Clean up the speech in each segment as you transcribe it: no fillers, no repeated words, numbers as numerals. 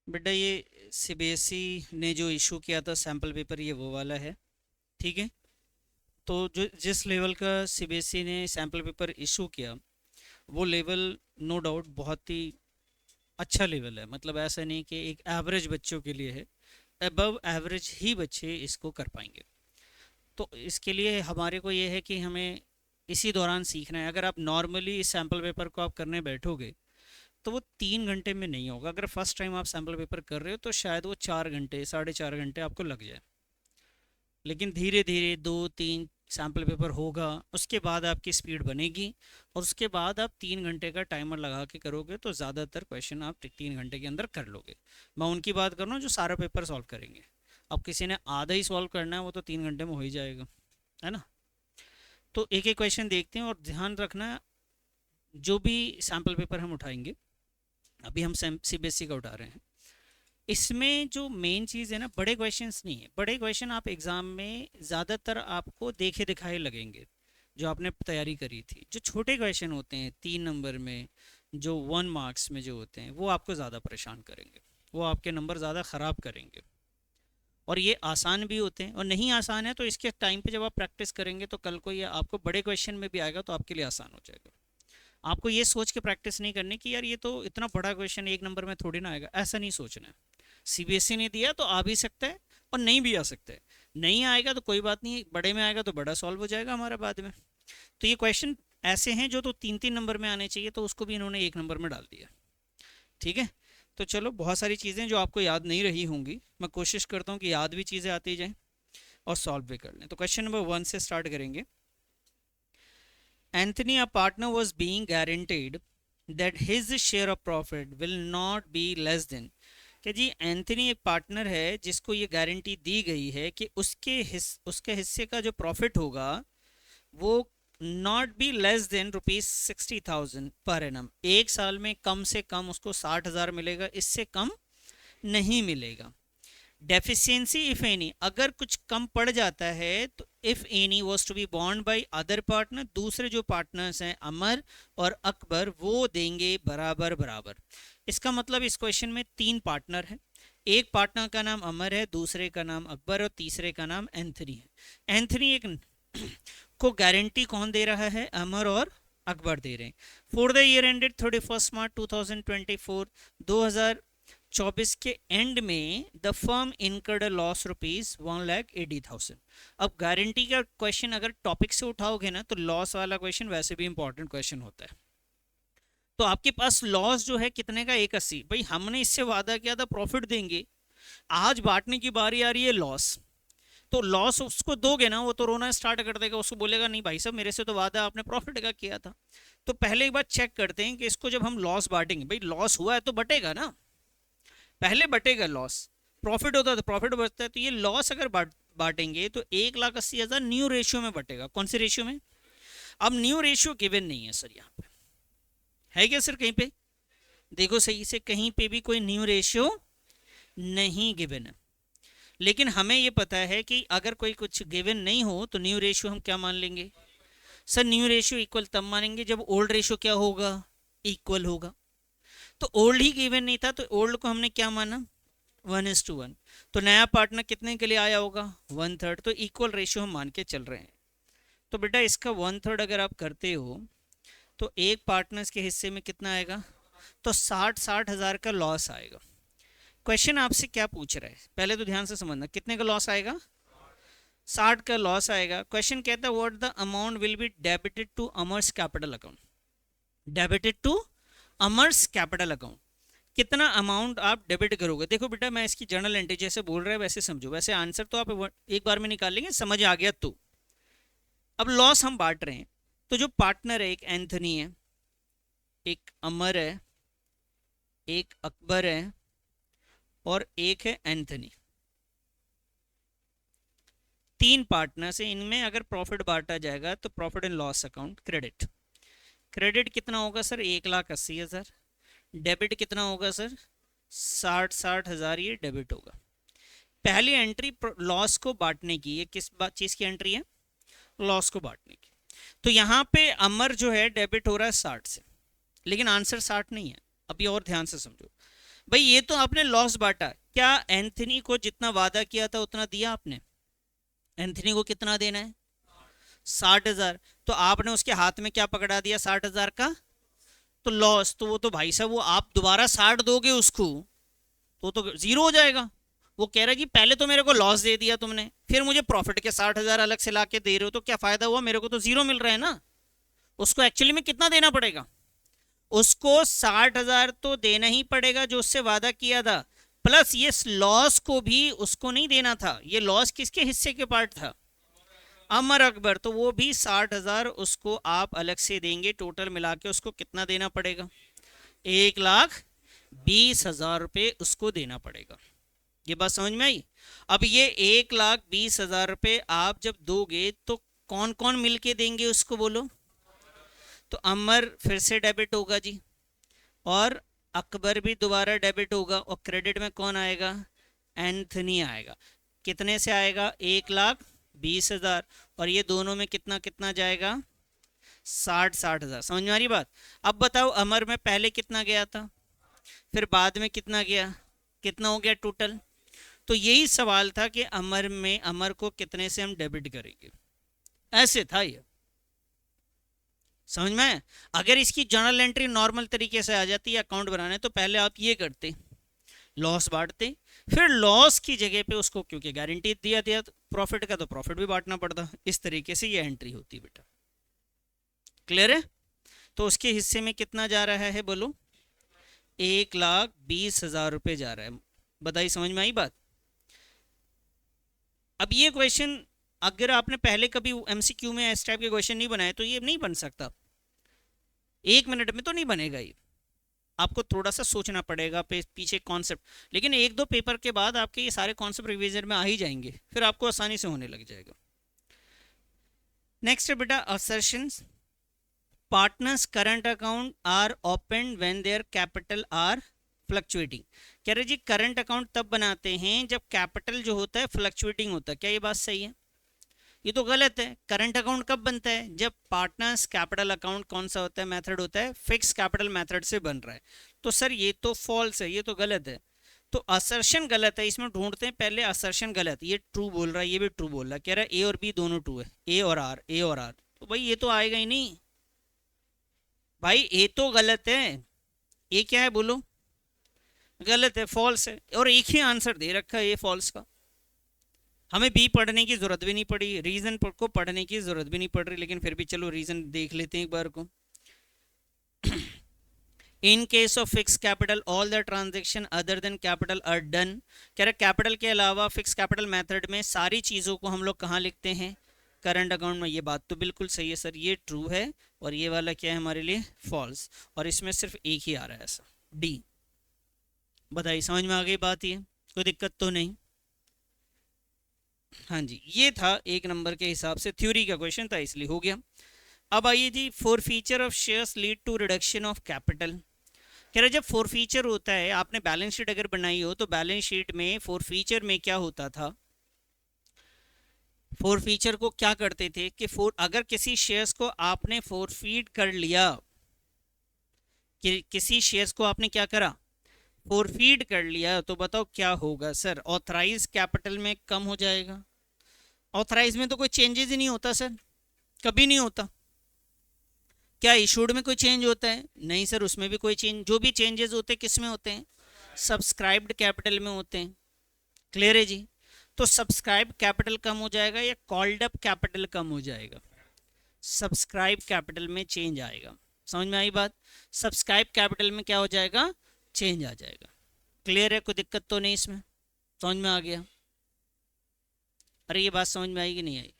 बेटा ये सीबीएसई ने जो इशू किया था सैम्पल पेपर, ये वो वाला है। ठीक है। तो जो जिस लेवल का सीबीएसई ने सैम्पल पेपर इशू किया, वो लेवल नो डाउट बहुत ही अच्छा लेवल है। मतलब ऐसा नहीं कि एक एवरेज बच्चों के लिए है, अबव एवरेज ही बच्चे इसको कर पाएंगे। तो इसके लिए हमारे को ये है कि हमें इसी दौरान सीखना है। अगर आप नॉर्मली इस सैम्पल पेपर को आप करने बैठोगे तो वो 3 घंटे में नहीं होगा। अगर फर्स्ट टाइम आप सैम्पल पेपर कर रहे हो तो शायद वो 4 घंटे 4.5 घंटे आपको लग जाए। लेकिन धीरे धीरे 2-3 सैम्पल पेपर होगा, उसके बाद आपकी स्पीड बनेगी, और उसके बाद आप 3 घंटे का टाइमर लगा के करोगे तो ज़्यादातर क्वेश्चन आप 3 घंटे के अंदर कर लोगे। मैं उनकी बात कर रहा हूँ जो सारा पेपर सॉल्व करेंगे। अब किसी ने आधा ही सॉल्व करना है, वो तो 3 घंटे में हो ही जाएगा, है ना। तो एक एक क्वेश्चन देखते हैं, और ध्यान रखना जो भी सैम्पल पेपर हम उठाएंगे, अभी हम सीबीएसई का उठा रहे हैं, इसमें जो मेन चीज़ है ना, बड़े क्वेश्चंस नहीं है। बड़े क्वेश्चन आप एग्ज़ाम में ज़्यादातर आपको देखे दिखाए लगेंगे जो आपने तैयारी करी थी। जो छोटे क्वेश्चन होते हैं 3 नंबर में, जो 1 मार्क्स में जो होते हैं, वो आपको ज़्यादा परेशान करेंगे, वो आपके नंबर ज़्यादा ख़राब करेंगे। और ये आसान भी होते हैं, और नहीं आसान है तो इसके टाइम पे जब आप प्रैक्टिस करेंगे तो कल को ये आपको बड़े क्वेश्चन में भी आएगा तो आपके लिए आसान हो जाएगा। आपको ये सोच के प्रैक्टिस नहीं करनी कि यार ये तो इतना बड़ा क्वेश्चन 1 नंबर में थोड़ी ना आएगा, ऐसा नहीं सोचना है। सीबीएसई ने दिया तो आ भी सकता है और नहीं भी आ सकता है। नहीं आएगा तो कोई बात नहीं, बड़े में आएगा तो बड़ा सॉल्व हो जाएगा हमारा बाद में। तो ये क्वेश्चन ऐसे हैं जो तो 3-3 नंबर में आने चाहिए, तो उसको भी इन्होंने 1 नंबर में डाल दिया। ठीक है। तो चलो, बहुत सारी चीज़ें जो आपको याद नहीं रही होंगी, मैं कोशिश करता हूँ कि याद भी चीज़ें आती जाएं और सॉल्व भी कर लें। तो क्वेश्चन नंबर 1 से स्टार्ट करेंगे। Anthony, a partner, was being guaranteed that his share of profit will not be less than। क्या जी, एंथनी एक पार्टनर है जिसको ये गारंटी दी गई है कि उसके हिस्से का जो प्रॉफिट होगा वो not be less than ₹60,000 per annum. एक साल में कम से कम उसको 60,000 मिलेगा, इससे कम नहीं मिलेगा। डेफिशिएंसी इफ एनी, अगर कुछ कम पड़ जाता है तो if any was to be bond by other partner, दूसरे जो पार्टनर्स हैं अमर और अकबर, वो देंगे बराबर बराबर। इसका मतलब इस क्वेश्चन में 3 पार्टनर हैं। एक पार्टनर का नाम अमर है, दूसरे का नाम अकबर और तीसरे का नाम एंथनी है। एंथनी एक को गारंटी कौन दे रहा है? अमर और अकबर दे रहे हैं। For the year ended 31 March 2024, 2024 के एंड में द फर्म इनकर्ड लॉस ₹1,80,000। अब गारंटी का क्वेश्चन अगर टॉपिक से उठाओगे ना, तो लॉस वाला क्वेश्चन वैसे भी इंपॉर्टेंट क्वेश्चन होता है। तो आपके पास लॉस जो है कितने का? 180। भाई हमने इससे वादा किया था प्रॉफिट देंगे, आज बांटने की बारी आ रही है लॉस। तो लॉस उसको दोगे ना, वो तो रोना स्टार्ट कर देगा, उसको बोलेगा नहीं भाई साहब, मेरे से तो वादा आपने प्रॉफिट का किया था। तो पहले एक बार चेक करते हैं कि इसको जब हम लॉस बांटेंगे, भाई लॉस हुआ है तो बटेगा ना, पहले बटेगा लॉस। प्रॉफिट होता है तो प्रॉफिट बचता है। तो ये लॉस अगर बांटेंगे तो 1,80,000 न्यू रेशियो में बटेगा। कौन से रेशियो में? अब न्यू रेशियो गिवन नहीं है सर यहाँ पे, है क्या सर? कहीं पे देखो सही से, कहीं पे भी कोई न्यू रेशियो नहीं गिवन है। लेकिन हमें ये पता है कि अगर कोई कुछ गिवन नहीं हो तो न्यू रेशियो हम क्या मान लेंगे? सर न्यू रेशियो इक्वल तब मानेंगे जब ओल्ड रेशियो क्या होगा? इक्वल होगा। तो ओल्ड ही गिवन नहीं था तो ओल्ड को हमने क्या माना? 1:1। तो नया पार्टनर कितने के लिए आया होगा? 1/3। तो इक्वल रेशियो हम मान के चल रहे हैं। तो बेटा इसका 1/3 अगर आप करते हो तो एक पार्टनर्स के हिस्से में कितना आएगा? तो 60,000 का लॉस आएगा। क्वेश्चन आपसे क्या पूछ रहा है, पहले तो ध्यान से समझना, कितने का लॉस आएगा? 60 का लॉस आएगा। क्वेश्चन कहता है what the amount will be debited to Amar's capital account. Debited to Amar's capital account, कितना अमाउंट आप डेबिट करोगे? देखो बेटा, मैं इसकी जर्नल एंट्री जैसे बोल रहा है वैसे समझो, वैसे आंसर तो आप एक बार में निकाल लेंगे, समझ आ गया तो। अब लॉस हम बांट रहे हैं, तो जो पार्टनर है, एक एंथनी है, एक अमर है, एक अकबर है और एक है एंथनी। 3 पार्टनर्स है, इनमें अगर प्रॉफिट बांटा जाएगा तो profit and loss account credit. Credit कितना होगा सर? 1,80,000। डेबिट कितना होगा सर? 60,000 ये डेबिट होगा। पहली एंट्री लॉस को बांटने की, ये किस चीज की एंट्री है? लॉस को बांटने की। तो यहाँ पे अमर जो है डेबिट हो रहा है 60 से, लेकिन आंसर 60 नहीं है। अभी और ध्यान से समझो, भाई ये तो आपने लॉस बांटा, क्या एंथनी को जितना वादा किया था उतना दिया आपने? एंथनी को कितना देना है? 60,000। तो आपने उसके हाथ में क्या पकड़ा दिया? 60,000 का तो लॉस। तो वो तो भाई साहब, वो आप दोबारा 60 दोगे उसको तो जीरो हो जाएगा। वो कह रहा है कि पहले तो मेरे को लॉस दे दिया तुमने, फिर मुझे प्रॉफिट के 60,000 अलग से ला के दे रहे हो, तो क्या फायदा हुआ? मेरे को तो जीरो मिल रहा है ना। उसको एक्चुअली में कितना देना पड़ेगा? उसको 60,000 तो देना ही पड़ेगा जो उससे वादा किया था, प्लस ये लॉस को भी उसको नहीं देना था। ये लॉस किसके हिस्से के पार्ट था? अमर अकबर। तो वो भी 60,000 उसको आप अलग से देंगे। टोटल मिला के उसको कितना देना पड़ेगा? 1,20,000 रुपये उसको देना पड़ेगा। ये बात समझ में आई? अब ये 1,20,000 रुपये आप जब दोगे तो कौन कौन मिलके देंगे उसको, बोलो? तो अमर फिर से डेबिट होगा जी, और अकबर भी दोबारा डेबिट होगा, और क्रेडिट में कौन आएगा? एंथनी आएगा। कितने से आएगा? 1,20,000। और ये दोनों में कितना कितना जाएगा? 60,000। समझ में आ रही बात? अब बताओ, अमर में पहले कितना गया था, फिर बाद में कितना गया, कितना हो गया टोटल? तो यही सवाल था कि अमर में, अमर को कितने से हम डेबिट करेंगे, ऐसे था ये। समझ में आया? अगर इसकी जर्नल एंट्री नॉर्मल तरीके से आ जाती है अकाउंट बनाने, तो पहले आप ये करते, लॉस बांटते, फिर लॉस की जगह पे उसको, क्योंकि गारंटी दिया दिया प्रॉफिट का, तो प्रॉफिट भी बांटना पड़ता। इस तरीके से ये एंट्री होती बेटा। क्लियर है? तो उसके हिस्से में कितना जा रहा है बोलो? 1,20,000 रुपये जा रहा है। बताइए, समझ में आई बात? अब ये क्वेश्चन अगर आपने पहले कभी एमसीक्यू में इस टाइप के क्वेश्चन नहीं बनाए तो ये नहीं बन सकता, 1 मिनट में तो नहीं बनेगा ये। आपको थोड़ा सा सोचना पड़ेगा पीछे कॉन्सेप्ट, लेकिन 1-2 पेपर के बाद आपके ये सारे कॉन्सेप्ट रिवीजन में आ ही जाएंगे, फिर आपको आसानी से होने लग जाएगा। नेक्स्ट है बेटा assertions. Partners current account are open when their capital are fluctuating. कह रहे जी करंट अकाउंट तब बनाते हैं जब कैपिटल जो होता है फ्लक्चुएटिंग होता है। क्या ये बात सही है? ये तो गलत है। करंट अकाउंट कब बनता है? जब पार्टनर्स कैपिटल अकाउंट कौन सा होता है, मेथड होता है, फिक्स कैपिटल मेथड से बन रहा है। तो सर ये तो फॉल्स है, ये तो गलत है। तो असर्शन गलत है, इसमें ढूंढते हैं पहले असर्शन गलत। ये ट्रू बोल रहा है, ये भी ट्रू बोल रहा है। कह रहा है ए और बी दोनों ट्रू है, ए और आर, ए और आर। तो भाई ये तो आएगा ही नहीं भाई, ए तो गलत है। ए क्या है बोलो? गलत है, फॉल्स है। और एक ही आंसर दे रखा है ये फॉल्स का। हमें बी पढ़ने की जरूरत भी नहीं पड़ी, रीजन को पढ़ने की जरूरत भी नहीं पड़ रही, लेकिन फिर भी चलो रीजन देख लेते हैं एक बार को। In case of fix capital all the transaction other than capital R done. कह रहे कैपिटल के अलावा फिक्स कैपिटल मेथड में सारी चीज़ों को हम लोग कहाँ लिखते हैं? करंट अकाउंट में। ये बात तो बिल्कुल सही है सर, ये ट्रू है। और ये वाला क्या है हमारे लिए? फॉल्स। और इसमें सिर्फ एक ही आ रहा है ऐसा, डी। बताइए समझ में आ गई बात? ये कोई दिक्कत तो नहीं? हाँ जी, ये था 1 नंबर के हिसाब से, थ्योरी का क्वेश्चन था इसलिए हो गया। अब आइए जी, forfeiture of shares lead to reduction of capital. कह रहे जब फोर फीचर होता है, आपने बैलेंस शीट अगर बनाई हो तो बैलेंस शीट में फोर फीचर में क्या होता था? फोर फीचर को क्या करते थे कि अगर किसी शेयर्स को आपने फोरफीट कर लिया, कि किसी शेयर्स को आपने क्या करा? फोरफीट कर लिया, तो बताओ क्या होगा सर? ऑथराइज कैपिटल में कम हो जाएगा। ऑथराइज में तो कोई चेंजेस ही नहीं होता सर, कभी नहीं होता। क्या इशूड में कोई चेंज होता है? नहीं सर, उसमें भी कोई चेंज, जो भी चेंजेस होते हैं किस में होते हैं? सब्सक्राइब्ड कैपिटल में होते हैं। क्लियर है जी? तो सब्सक्राइब कैपिटल कम हो जाएगा या कॉल्ड अप कैपिटल कम हो जाएगा? सब्सक्राइब कैपिटल में चेंज आएगा। समझ में आई बात? सब्सक्राइब कैपिटल में क्या हो जाएगा? चेंज आ जाएगा। क्लियर है? कोई दिक्कत तो नहीं इसमें? समझ में आ गया? अरे ये बात समझ में आई कि नहीं आई?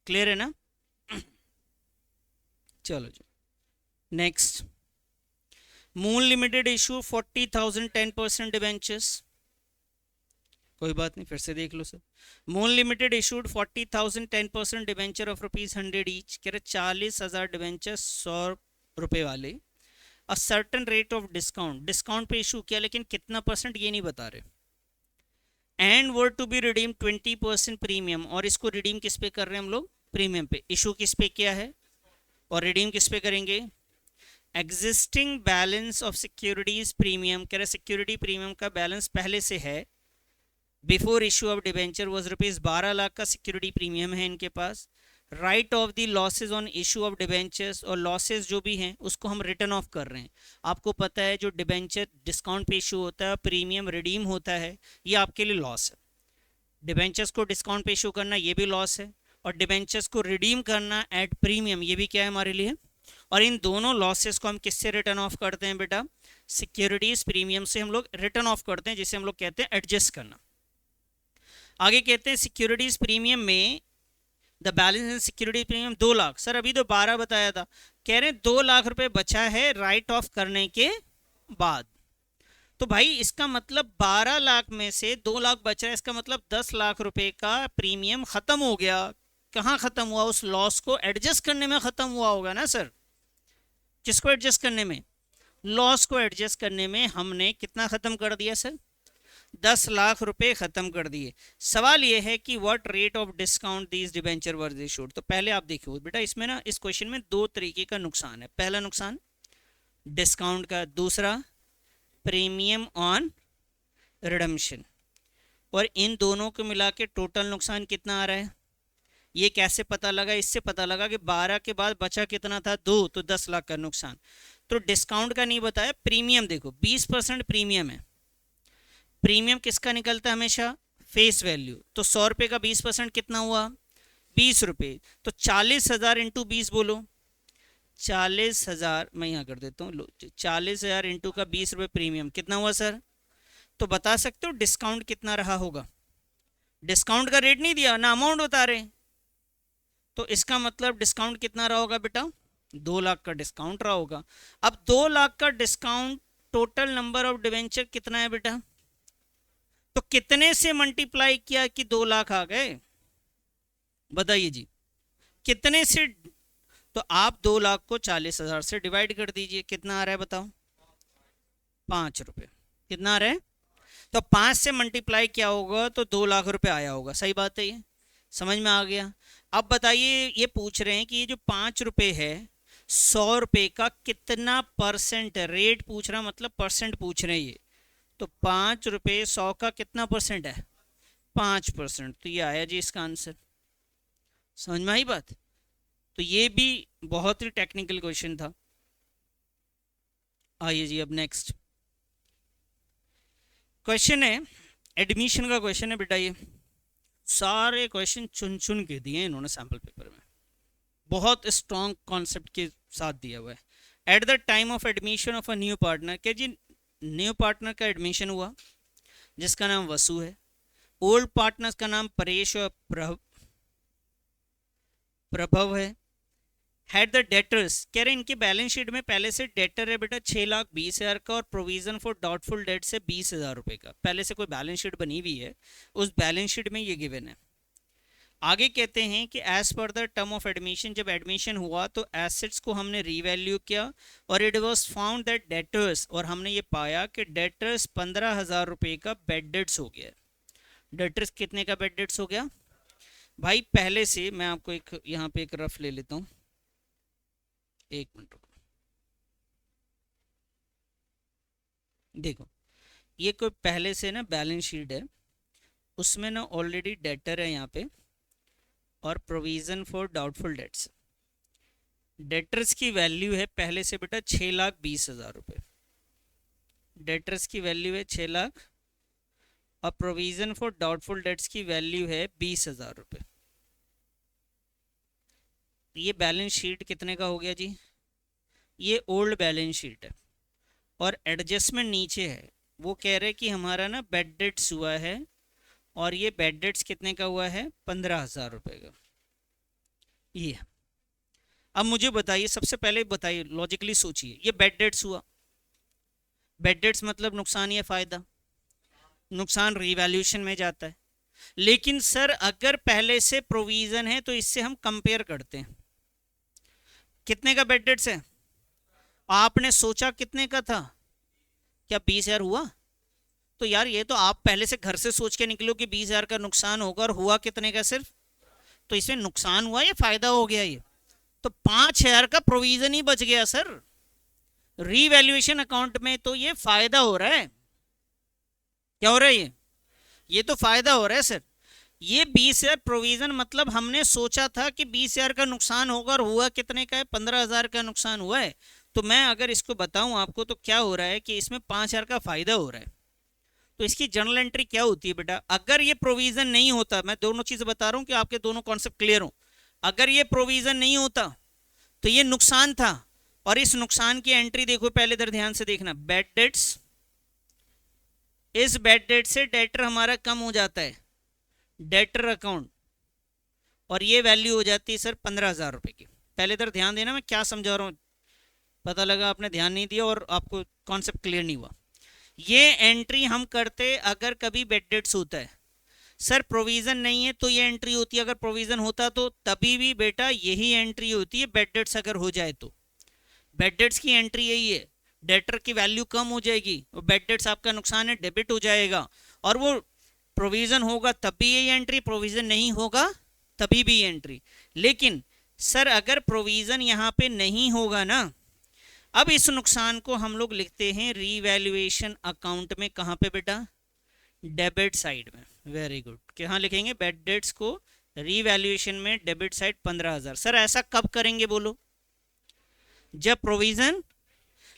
क्लियर है ना? चलो जी next. Moon Limited issue 40,000 10% debentures. कोई बात नहीं, फिर से देख लो sir. Moon Limited issued 40,000 10% debenture of ₹100 each. कह रहे 40,000 डिवेंचर 100 रुपये वाले। A certain rate of discount, discount पे इशू किया, लेकिन कितना परसेंट ये नहीं बता रहे। And were to be redeem 20% premium, और इसको रिडीम किस पे कर रहे हैं हम लोग? प्रीमियम पे। इशू किस पे किया है और रिडीम किस पे करेंगे? Existing balance of securities premium, कह रहे सिक्योरिटी प्रीमियम का बैलेंस पहले से है, before issue of debenture was ₹12 lakh का सिक्योरिटी प्रीमियम है इनके पास। Write off the losses on issue of debentures, और लॉसेज जो भी हैं उसको हम रिटर्न ऑफ कर रहे हैं। आपको पता है जो डिबेंचर डिस्काउंट पे इशू होता है, प्रीमियम रिडीम होता है, ये आपके लिए लॉस है। डिबेंचर्स को डिस्काउंट पे इशू करना ये भी लॉस है, और डिबेंचर्स को रिडीम करना एट प्रीमियम ये भी क्या है हमारे लिए। और इन दोनों लॉसेस को हम किससे रिटर्न ऑफ करते हैं बेटा? सिक्योरिटीज प्रीमियम से हम लोग रिटर्न ऑफ करते हैं, जिसे हम लोग कहते हैं एडजस्ट करना। आगे कहते हैं सिक्योरिटीज प्रीमियम में the balance in security premium 2 lakh. Sir अभी तो 12 बताया था, कह रहे हैं 2 लाख रुपए बचा है राइट ऑफ करने के बाद। तो भाई इसका मतलब 12 लाख में से 2 लाख बच रहा है, इसका मतलब 10 लाख रुपए का प्रीमियम खत्म हो गया। कहाँ खत्म हुआ? उस लॉस को एडजस्ट करने में खत्म हुआ होगा ना सर। किसको एडजस्ट करने में? लॉस को एडजस्ट करने में हमने कितना खत्म कर दिया सर? 10 लाख रुपए खत्म कर दिए। सवाल यह है कि what rate of discount these debenture were issued. तो पहले आप देखिए बेटा, इसमें ना इस क्वेश्चन में 2 तरीके का नुकसान है। पहला नुकसान डिस्काउंट का, दूसरा प्रीमियम ऑन रिडम्पशन, और इन दोनों को मिला के टोटल नुकसान कितना आ रहा है? ये कैसे पता लगा? इससे पता लगा कि 12 के बाद बचा कितना था? 2, तो 10 लाख का नुकसान। तो डिस्काउंट का नहीं बताया, प्रीमियम देखो 20% प्रीमियम है। प्रीमियम किसका निकलता है हमेशा? Face value. तो 100 रुपये का 20% कितना हुआ? 20 रुपये। तो 40,000 इंटू 20 बोलो। 40,000 मैं यहाँ कर देता हूँ, 40,000 इंटू का 20 रुपये प्रीमियम कितना हुआ सर? तो बता सकते हो डिस्काउंट कितना रहा होगा? डिस्काउंट का रेट नहीं दिया ना, अमाउंट बता रहे। तो इसका मतलब डिस्काउंट कितना रहा होगा बेटा? 2 लाख का डिस्काउंट रहा होगा। अब 2 लाख का discount, total number of debenture कितना है बेटा? तो कितने से मल्टीप्लाई किया कि 2 लाख आ गए? बताइए जी, कितने से? तो आप 2 लाख को 40,000 से डिवाइड कर दीजिए, कितना आ रहा है बताओ? 5 रुपये। कितना आ रहा है? तो 5 से मल्टीप्लाई किया होगा तो 2 लाख रुपए आया होगा। सही बात है, ये समझ में आ गया। अब बताइए, ये पूछ रहे हैं कि ये जो 5 रुपये है 100 रुपये का कितना परसेंट रेट पूछ रहा, मतलब परसेंट पूछ रहे हैं ये। तो 5 रुपये 100 का कितना परसेंट है? 5%। तो ये आया जी इसका आंसर। समझ में आई बात? तो ये भी बहुत ही टेक्निकल क्वेश्चन था। आइए जी अब नेक्स्ट क्वेश्चन है, एडमिशन का क्वेश्चन है बेटा। ये सारे क्वेश्चन चुन चुन के दिए इन्होंने सैम्पल पेपर में, बहुत स्ट्रॉन्ग कॉन्सेप्ट के साथ दिया हुआ है। Eight the time of admission of a new partner, क्या जी न्यू पार्टनर का एडमिशन हुआ जिसका नाम वसु है। ओल्ड पार्टनर्स का नाम परेश और प्रभव है। हैड द डेटर्स, कह रहे हैं इनके बैलेंस शीट में पहले से डेटर है बेटा 6,20,000 का, और प्रोविजन फॉर डाउटफुल डेट से 20,000 रुपये का पहले से कोई बैलेंस शीट बनी हुई है, उस बैलेंस शीट में ये गिवन है। आगे कहते हैं कि as per the term of admission, जब एडमिशन हुआ तो एसेट्स को हमने रीवैल्यू किया, और it was found that debtors, और हमने ये पाया कि डेटर्स 15,000 रुपये का बेड डेट्स हो गया। डेटर्स कितने का बेड डेट्स हो गया भाई? पहले से मैं आपको एक यहाँ पे एक रफ ले लेता हूँ, एक मिनट रुको। देखो ये कोई पहले से ना बैलेंस शीट है, उसमें ना ऑलरेडी डेटर है यहाँ पे, और provision for doubtful dates. Debtors की वैल्यू है पहले से बेटा 6,20,000 रुपये। डेटर्स की वैल्यू है 6 लाख, और प्रोविजन फॉर डाउटफुल डेट्स की वैल्यू है 20,000 रुपये। ये बैलेंस शीट कितने का हो गया जी? ये ओल्ड बैलेंस शीट है, और एडजस्टमेंट नीचे है। वो कह रहे कि हमारा ना बेड डेट्स हुआ है, और ये बेड डेट्स कितने का हुआ है? 15,000 रुपये का। ये अब मुझे बताइए, सबसे पहले बताइए, लॉजिकली सोचिए, ये बेड डेट्स हुआ। बेड डेट्स मतलब नुकसान या फायदा? नुकसान रिवैल्यूएशन में जाता है। लेकिन सर अगर पहले से प्रोविजन है तो इससे हम कंपेयर करते हैं, कितने का बेड डेट्स है? आपने सोचा कितने का था? क्या 20,000 हुआ? तो यार ये तो आप पहले से घर से सोच के निकलो कि 20,000 का नुकसान होगा, और हुआ कितने का सिर्फ? तो इसमें नुकसान हुआ या फायदा हो गया ये? तो 5,000 का प्रोविजन ही बच गया सर। रीवैल्यूएशन अकाउंट में तो ये फायदा हो रहा है। क्या हो रहा है ये तो फायदा हो रहा है सर। ये 20,000 प्रोविजन मतलब हमने सोचा था कि 20,000 का नुकसान होगा और हुआ कितने का है, 15,000 का नुकसान हुआ है। तो मैं अगर इसको बताऊं आपको तो क्या हो रहा है कि इसमें 5,000 का फायदा हो रहा है। तो इसकी जर्नल एंट्री क्या होती है बेटा, अगर ये प्रोविजन नहीं होता, मैं दोनों चीजें बता रहा हूं कि आपके दोनों कॉन्सेप्ट क्लियर हो, अगर ये प्रोविजन नहीं होता तो ये नुकसान था। और इस नुकसान की एंट्री देखो पहले इधर ध्यान से देखना, बैड डेट्स, इस बैड डेट से डेटर हमारा कम हो जाता है, डेटर अकाउंट, और ये वैल्यू हो जाती है सर 15,000 रुपए की। पहले इधर ध्यान देना मैं क्या समझा रहा हूँ, पता लगा आपने ध्यान नहीं दिया और आपको कॉन्सेप्ट क्लियर नहीं हुआ। ये एंट्री हम करते अगर कभी बेड डेट्स होता है, सर प्रोविजन नहीं है तो ये एंट्री होती है, अगर प्रोविजन होता तो तभी भी बेटा यही एंट्री होती है, बेड डेट्स अगर हो जाए तो। बेड डेट्स की एंट्री यही है, डेटर की वैल्यू कम हो जाएगी, वो बेड डेट्स आपका नुकसान है डेबिट हो जाएगा, और वो प्रोविजन होगा तब भी यही एंट्री, प्रोविजन नहीं होगा तभी भी एंट्री। लेकिन सर अगर प्रोविजन यहाँ पे नहीं होगा ना, अब इस नुकसान को हम लोग लिखते हैं रीवैल्यूएशन अकाउंट में, कहाँ पे बेटा, डेबिट साइड में। वेरी गुड, कहाँ लिखेंगे, बेड डेट्स को रीवैल्यूएशन में डेबिट साइड 15,000। सर ऐसा कब करेंगे बोलो, जब प्रोविजन,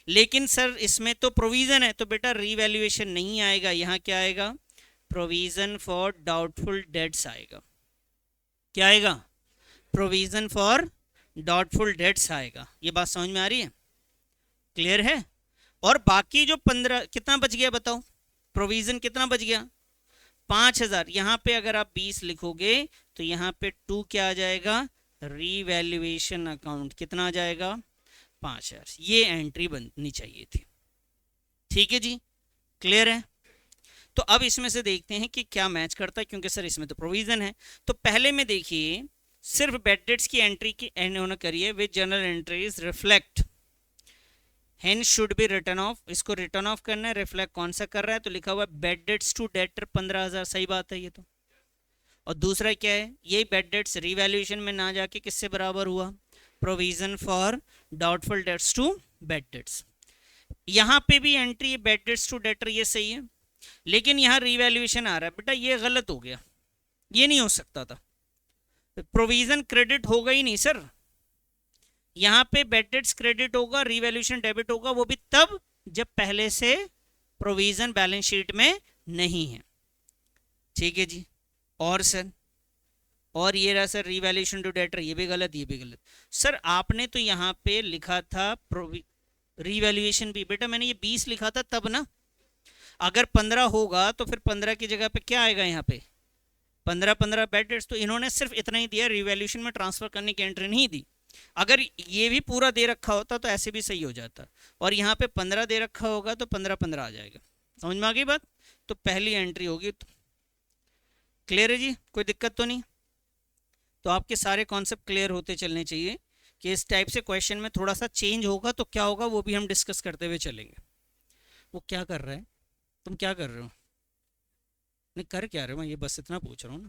लेकिन सर इसमें तो प्रोविजन है तो बेटा रीवैल्यूएशन नहीं आएगा, यहाँ क्या आएगा, प्रोविजन फॉर डाउटफुल डेट्स आएगा। क्या आएगा, प्रोविजन फॉर डाउटफुल डेट्स आएगा। ये बात समझ में आ रही है, क्लियर है। और बाकी जो 15 कितना बच गया बताओ, प्रोविजन कितना बच गया, 5,000। यहाँ पे अगर आप 20 लिखोगे तो यहाँ पे 2 क्या आ जाएगा, रीवैल्यूएशन अकाउंट कितना आ जाएगा, 5,000। ये एंट्री बननी चाहिए थी। ठीक है जी, क्लियर है। तो अब इसमें से देखते हैं कि क्या मैच करता है, क्योंकि सर इसमें तो प्रोविजन है। तो पहले में देखिए सिर्फ बेड डेट्स की एंट्री की इन्होंने करी है, with general entries reflect hence should be return of, इसको रिटर्न ऑफ करना है, रिफ्लेक्ट कौन सा कर रहा है, तो लिखा हुआ है बेड डेट्स टू डेटर 15,000, सही बात है ये तो। और दूसरा क्या है, ये बेड डेट्स रीवैल्यूएशन में ना जाके किससे बराबर हुआ, provision for doubtful debts to bad debts. यहाँ पे भी entry bad debts to debtor, ये सही है, लेकिन यहाँ रीवैल्यूएशन आ रहा है बेटा, ये गलत हो गया, ये नहीं हो सकता था, प्रोविजन क्रेडिट होगा ही नहीं सर। यहाँ पे बेड डेट्स क्रेडिट होगा, रीवैल्यूएशन डेबिट होगा, वो भी तब जब पहले से प्रोविजन बैलेंस शीट में नहीं है। ठीक है जी। और सर, और ये रहा सर रीवैल्यूएशन टू डेटर, ये भी गलत, ये भी गलत। सर आपने तो यहाँ पे लिखा था रीवैल्यूएशन भी, बेटा मैंने ये 20 लिखा था तब ना, अगर 15 होगा तो फिर 15 की जगह पे क्या आएगा, यहाँ पे 15 बेड डेट्स, तो इन्होंने सिर्फ इतना ही दिया, रिवैल्यूएशन में ट्रांसफर करने की एंट्री नहीं दी। अगर ये भी पूरा दे रखा होता तो ऐसे भी सही हो जाता, और यहाँ पे 15 दे रखा होगा तो 15 आ जाएगा। समझ में आ गई बात, तो पहली एंट्री होगी। तो क्लियर है जी, कोई दिक्कत तो नहीं। तो आपके सारे कॉन्सेप्ट क्लियर होते चलने चाहिए कि इस टाइप से क्वेश्चन में थोड़ा सा चेंज होगा तो क्या होगा वो भी हम डिस्कस करते हुए चलेंगे। वो क्या कर रहा है, तुम क्या कर रहे हो, नहीं कर क्या रहे हो, मैं ये बस इतना पूछ रहा हूँ ना।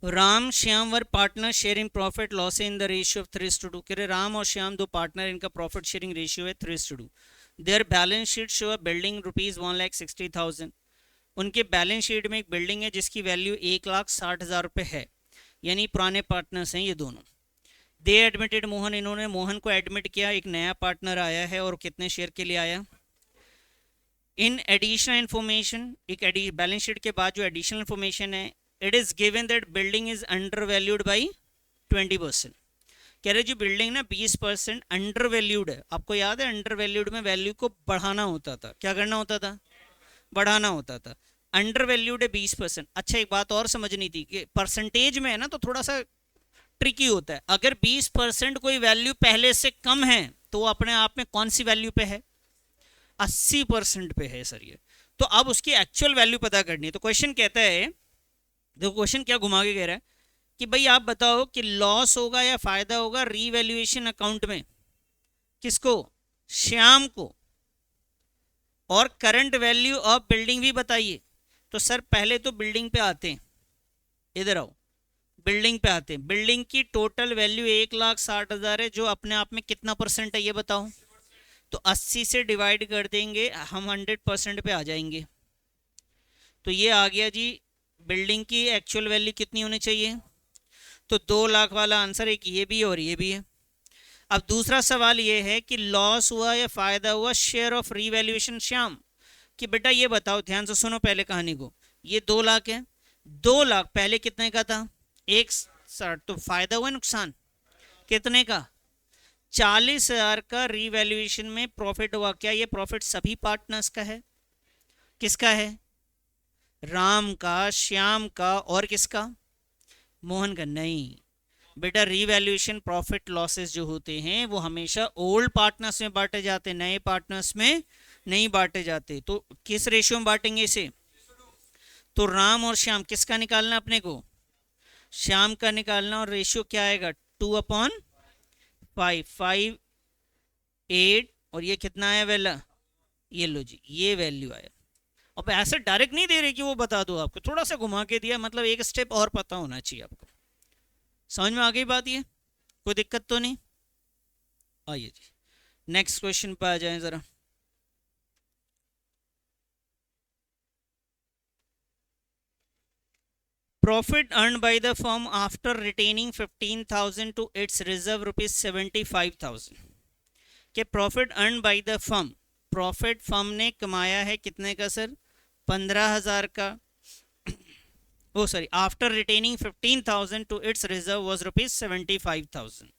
Ram Shyam were partner sharing profit loss in the ratio of 3:2। कह रहे राम और श्याम दो पार्टनर, इनका प्रॉफिट शेयरिंग रेशियो है 3:2। Their balance sheet show a building rupees 1,60,000। उनके बैलेंस शीट में एक बिल्डिंग है जिसकी वैल्यू 1,60,000 रुपये है, यानी पुराने पार्टनर्स हैं ये दोनों। दे एडमिटेड मोहन, इन्होंने मोहन को एडमिट किया, एक नया पार्टनर आया है और कितने शेयर के लिए आया। इन एडिशनल इन्फॉर्मेशन, एक बैलेंस शीट के बाद जो एडिशनल इन्फॉर्मेशन है, it is given that building is under valued by 20%। कह रहे जी बिल्डिंग ना 20% अंडर वैल्यूड है। आपको याद है अंडर वैल्यूड में वैल्यू को बढ़ाना होता था, क्या करना होता था, बढ़ाना होता था। अंडर वैल्यूड है 20%। अच्छा एक बात और समझनी थी कि परसेंटेज में है ना तो थोड़ा सा ट्रिकी होता है। अगर 20% कोई वैल्यू पहले से कम है तो वो अपने आप में कौन सी वैल्यू पे है, 80% पे है सर ये। तो अब उसकी एक्चुअल वैल्यू पता करनी है। तो क्वेश्चन कहता है, देखो क्वेश्चन क्या घुमा के कह रहा है कि भाई आप बताओ कि लॉस होगा या फायदा होगा रीवैल्यूएशन अकाउंट में, किसको, श्याम को, और करंट वैल्यू ऑफ बिल्डिंग भी बताइए। तो सर पहले तो बिल्डिंग पे आते हैं, इधर आओ, बिल्डिंग पे आते हैं। बिल्डिंग की टोटल वैल्यू 1,60,000 है, जो अपने आप में कितना परसेंट है ये बताओ। तो 80 से डिवाइड कर देंगे, हम 100% पे आ जाएंगे। तो ये आ गया जी, बिल्डिंग की एक्चुअल वैल्यू कितनी होनी चाहिए। तो 2 लाख वाला आंसर एक ये भी है और ये भी है। अब दूसरा सवाल ये है कि लॉस हुआ या फायदा हुआ शेयर ऑफ रीवैल्यूएशन श्याम, कि बेटा ये बताओ, ध्यान से सुनो पहले कहानी को। ये 2 लाख है, 2 लाख पहले कितने का था, 1,60, तो फायदा हुआ नुकसान कितने का, 40,000 का रीवैल्यूएशन में प्रॉफिट हुआ। क्या ये प्रॉफिट सभी पार्टनर्स का है, किसका है, राम का, श्याम का और किसका, मोहन का। नहीं बेटा, रीवैल्यूएशन प्रॉफिट लॉसेस जो होते हैं वो हमेशा ओल्ड पार्टनर्स में बांटे जाते हैं, नए पार्टनर्स में नहीं बांटे जाते। तो किस रेशियो में बांटेंगे इसे, तो राम और श्याम किसका निकालना अपने को, श्याम का निकालना, और रेशियो क्या आएगा 2/5, 5 8, और ये कितना आया वैल्यू, ये लो जी ये वैल्यू आया। अब ऐसे डायरेक्ट नहीं दे रहे कि वो बता दो आपको, थोड़ा सा घुमा के दिया, मतलब एक स्टेप और पता होना चाहिए आपको। समझ में आ गई बात, ये कोई दिक्कत तो नहीं। आइए जी नेक्स्ट क्वेश्चन पे आ जाए जरा। Profit earned by the firm after retaining 15,000 to its reserve rupees 75,000। के profit earn by the firm, profit firm ने कमाया है कितने का सर, 15,000 का। Oh sorry, after retaining 15,000 to its reserve was rupees 75,000।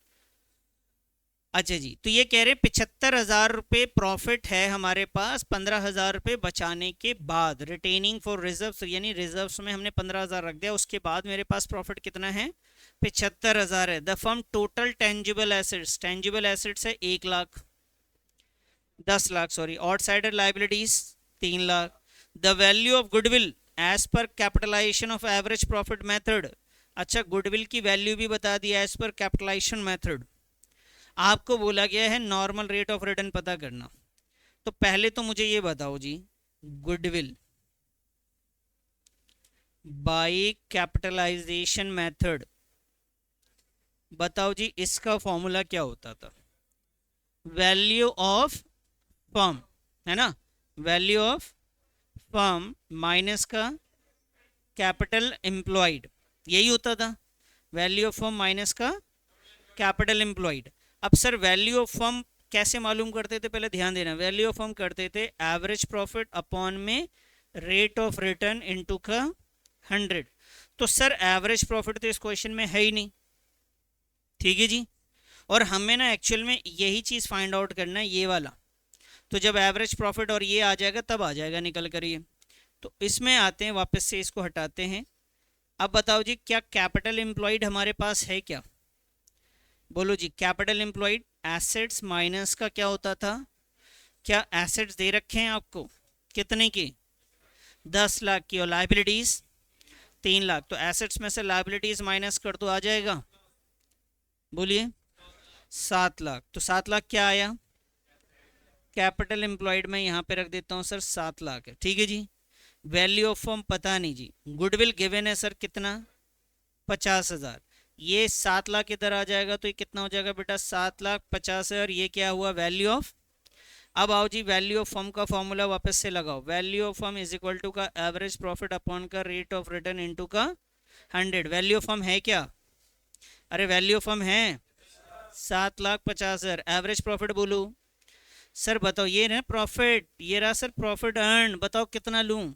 अच्छा जी, तो ये कह रहे हैं 75,000 रुपये प्रॉफिट है हमारे पास 15,000 रुपये बचाने के बाद, रिटेनिंग फॉर रिजर्व, यानी रिजर्व्स में हमने 15,000 रख दिया, उसके बाद मेरे पास प्रॉफिट कितना है 75,000 है। The firm total tangible assets, tangible assets है 1 lakh, 10 lakh sorry, outsider liabilities 3 lakh. The value of goodwill as per capitalisation of average profit method. अच्छा, गुडविल की वैल्यू भी बता दी एज पर कैपिटलाइजेशन मेथड। आपको बोला गया है नॉर्मल रेट ऑफ रिटर्न पता करना। तो पहले तो मुझे ये बताओ जी, गुडविल बाय कैपिटलाइजेशन मेथड, बताओ जी इसका फॉर्मूला क्या होता था, वैल्यू ऑफ फर्म है ना, वैल्यू ऑफ फर्म माइनस का कैपिटल एम्प्लॉयड, यही होता था, वैल्यू ऑफ फर्म माइनस का कैपिटल एम्प्लॉयड। अब सर वैल्यू ऑफ फर्म कैसे मालूम करते थे, पहले ध्यान देना, वैल्यू ऑफ फर्म करते थे एवरेज प्रॉफिट अपॉन में रेट ऑफ रिटर्न इनटू का 100। तो सर एवरेज प्रॉफिट तो इस क्वेश्चन में है ही नहीं, ठीक है जी, और हमें ना एक्चुअल में यही चीज़ फाइंड आउट करना है, ये वाला। तो जब एवरेज प्रॉफिट और ये आ जाएगा तब आ जाएगा निकल कर ये। तो इसमें आते हैं, वापस से इसको हटाते हैं। अब बताओ जी, क्या कैपिटल एम्प्लॉयड हमारे पास है क्या, बोलो जी, कैपिटल एम्प्लॉयड एसेट्स माइनस का क्या होता था, क्या एसेट्स दे रखे हैं आपको कितने की, 10 लाख की, और लाइबिलिटीज 3 लाख। तो एसेट्स में से लाइबिलिटीज माइनस कर दो, आ जाएगा, बोलिए 7 लाख। तो 7 लाख क्या आया, कैपिटल एम्प्लॉयड में यहाँ पे रख देता हूँ सर 7 लाख है, ठीक है जी। वैल्यू ऑफ फर्म पता नहीं जी, गुडविल गिवन है सर कितना 50,000, ये 7 लाख इधर आ जाएगा, तो ये कितना हो जाएगा बेटा 7,50,000, ये क्या हुआ वैल्यू ऑफ। अब आओ जी, वैल्यू ऑफ फर्म का फॉर्मूला वापस से लगाओ, value of firm is equal to का एवरेज प्रॉफिट अपॉन का रेट ऑफ रिटर्न इनटू का 100। वैल्यू ऑफ फर्म है क्या, अरे वैल्यू ऑफ फर्म है 7,50,000, एवरेज प्रॉफिट बोलू सर, बताओ ये ना प्रॉफिट, ये रहा सर प्रॉफिट अर्न, बताओ कितना लूं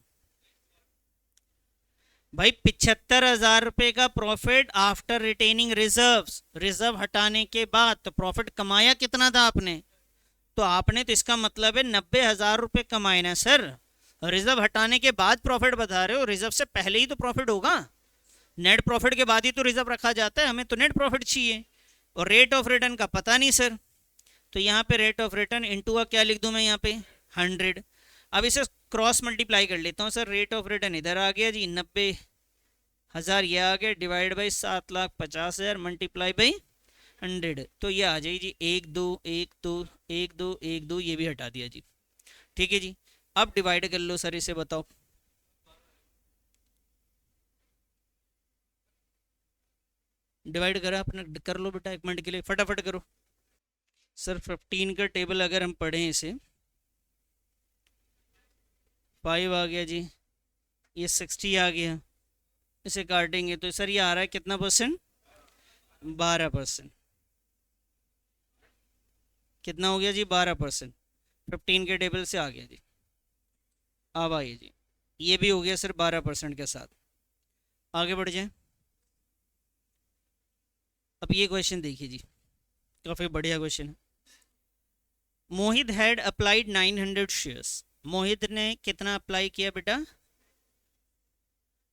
भाई, 75,000 रुपए का profit after retaining reserves, reserve हटाने के बाद। तो प्रॉफिट कमाया कितना था आपने, तो आपने, तो इसका मतलब है 90,000 रुपए कमाए ना सर, रिजर्व हटाने के बाद प्रॉफिट बता रहे हो, रिजर्व से पहले ही तो प्रॉफिट होगा, नेट प्रॉफिट के बाद ही तो रिजर्व रखा जाता है, हमें तो नेट प्रॉफिट चाहिए। और रेट ऑफ रिटर्न का पता नहीं सर, तो यहाँ पे रेट ऑफ रिटर्न इनटू का क्या लिख दूं मैं यहाँ पे 100। अब इसे क्रॉस मल्टीप्लाई कर लेता हूँ सर, रेट ऑफ रिटर्न इधर आ गया जी 90,000, ये आ गया डिवाइड बाई 7,50,000 मल्टीप्लाई बाई 100, तो ये आ जाएगी जी 1 2 1 2 1 2 1 2, ये भी हटा दिया जी, ठीक है जी। अब डिवाइड कर लो सर, इसे बताओ, डिवाइड करा अपना, कर लो बेटा 1 मिनट के लिए, फटाफट करो। सर 15 का टेबल अगर हम पढ़ें इसे, 5 आ गया जी, ये 60 आ गया, इसे काटेंगे तो सर ये आ रहा है कितना परसेंट, 12%। कितना हो गया जी, 12%। 15 के टेबल से आ गया जी। अब आइए जी, ये भी हो गया सर 12% के साथ। आगे बढ़ जाए। अब ये क्वेश्चन देखिए जी, काफ़ी बढ़िया क्वेश्चन है। मोहित हैड अप्लाइड 900 शेयर्स। मोहित ने कितना अप्लाई किया बेटा,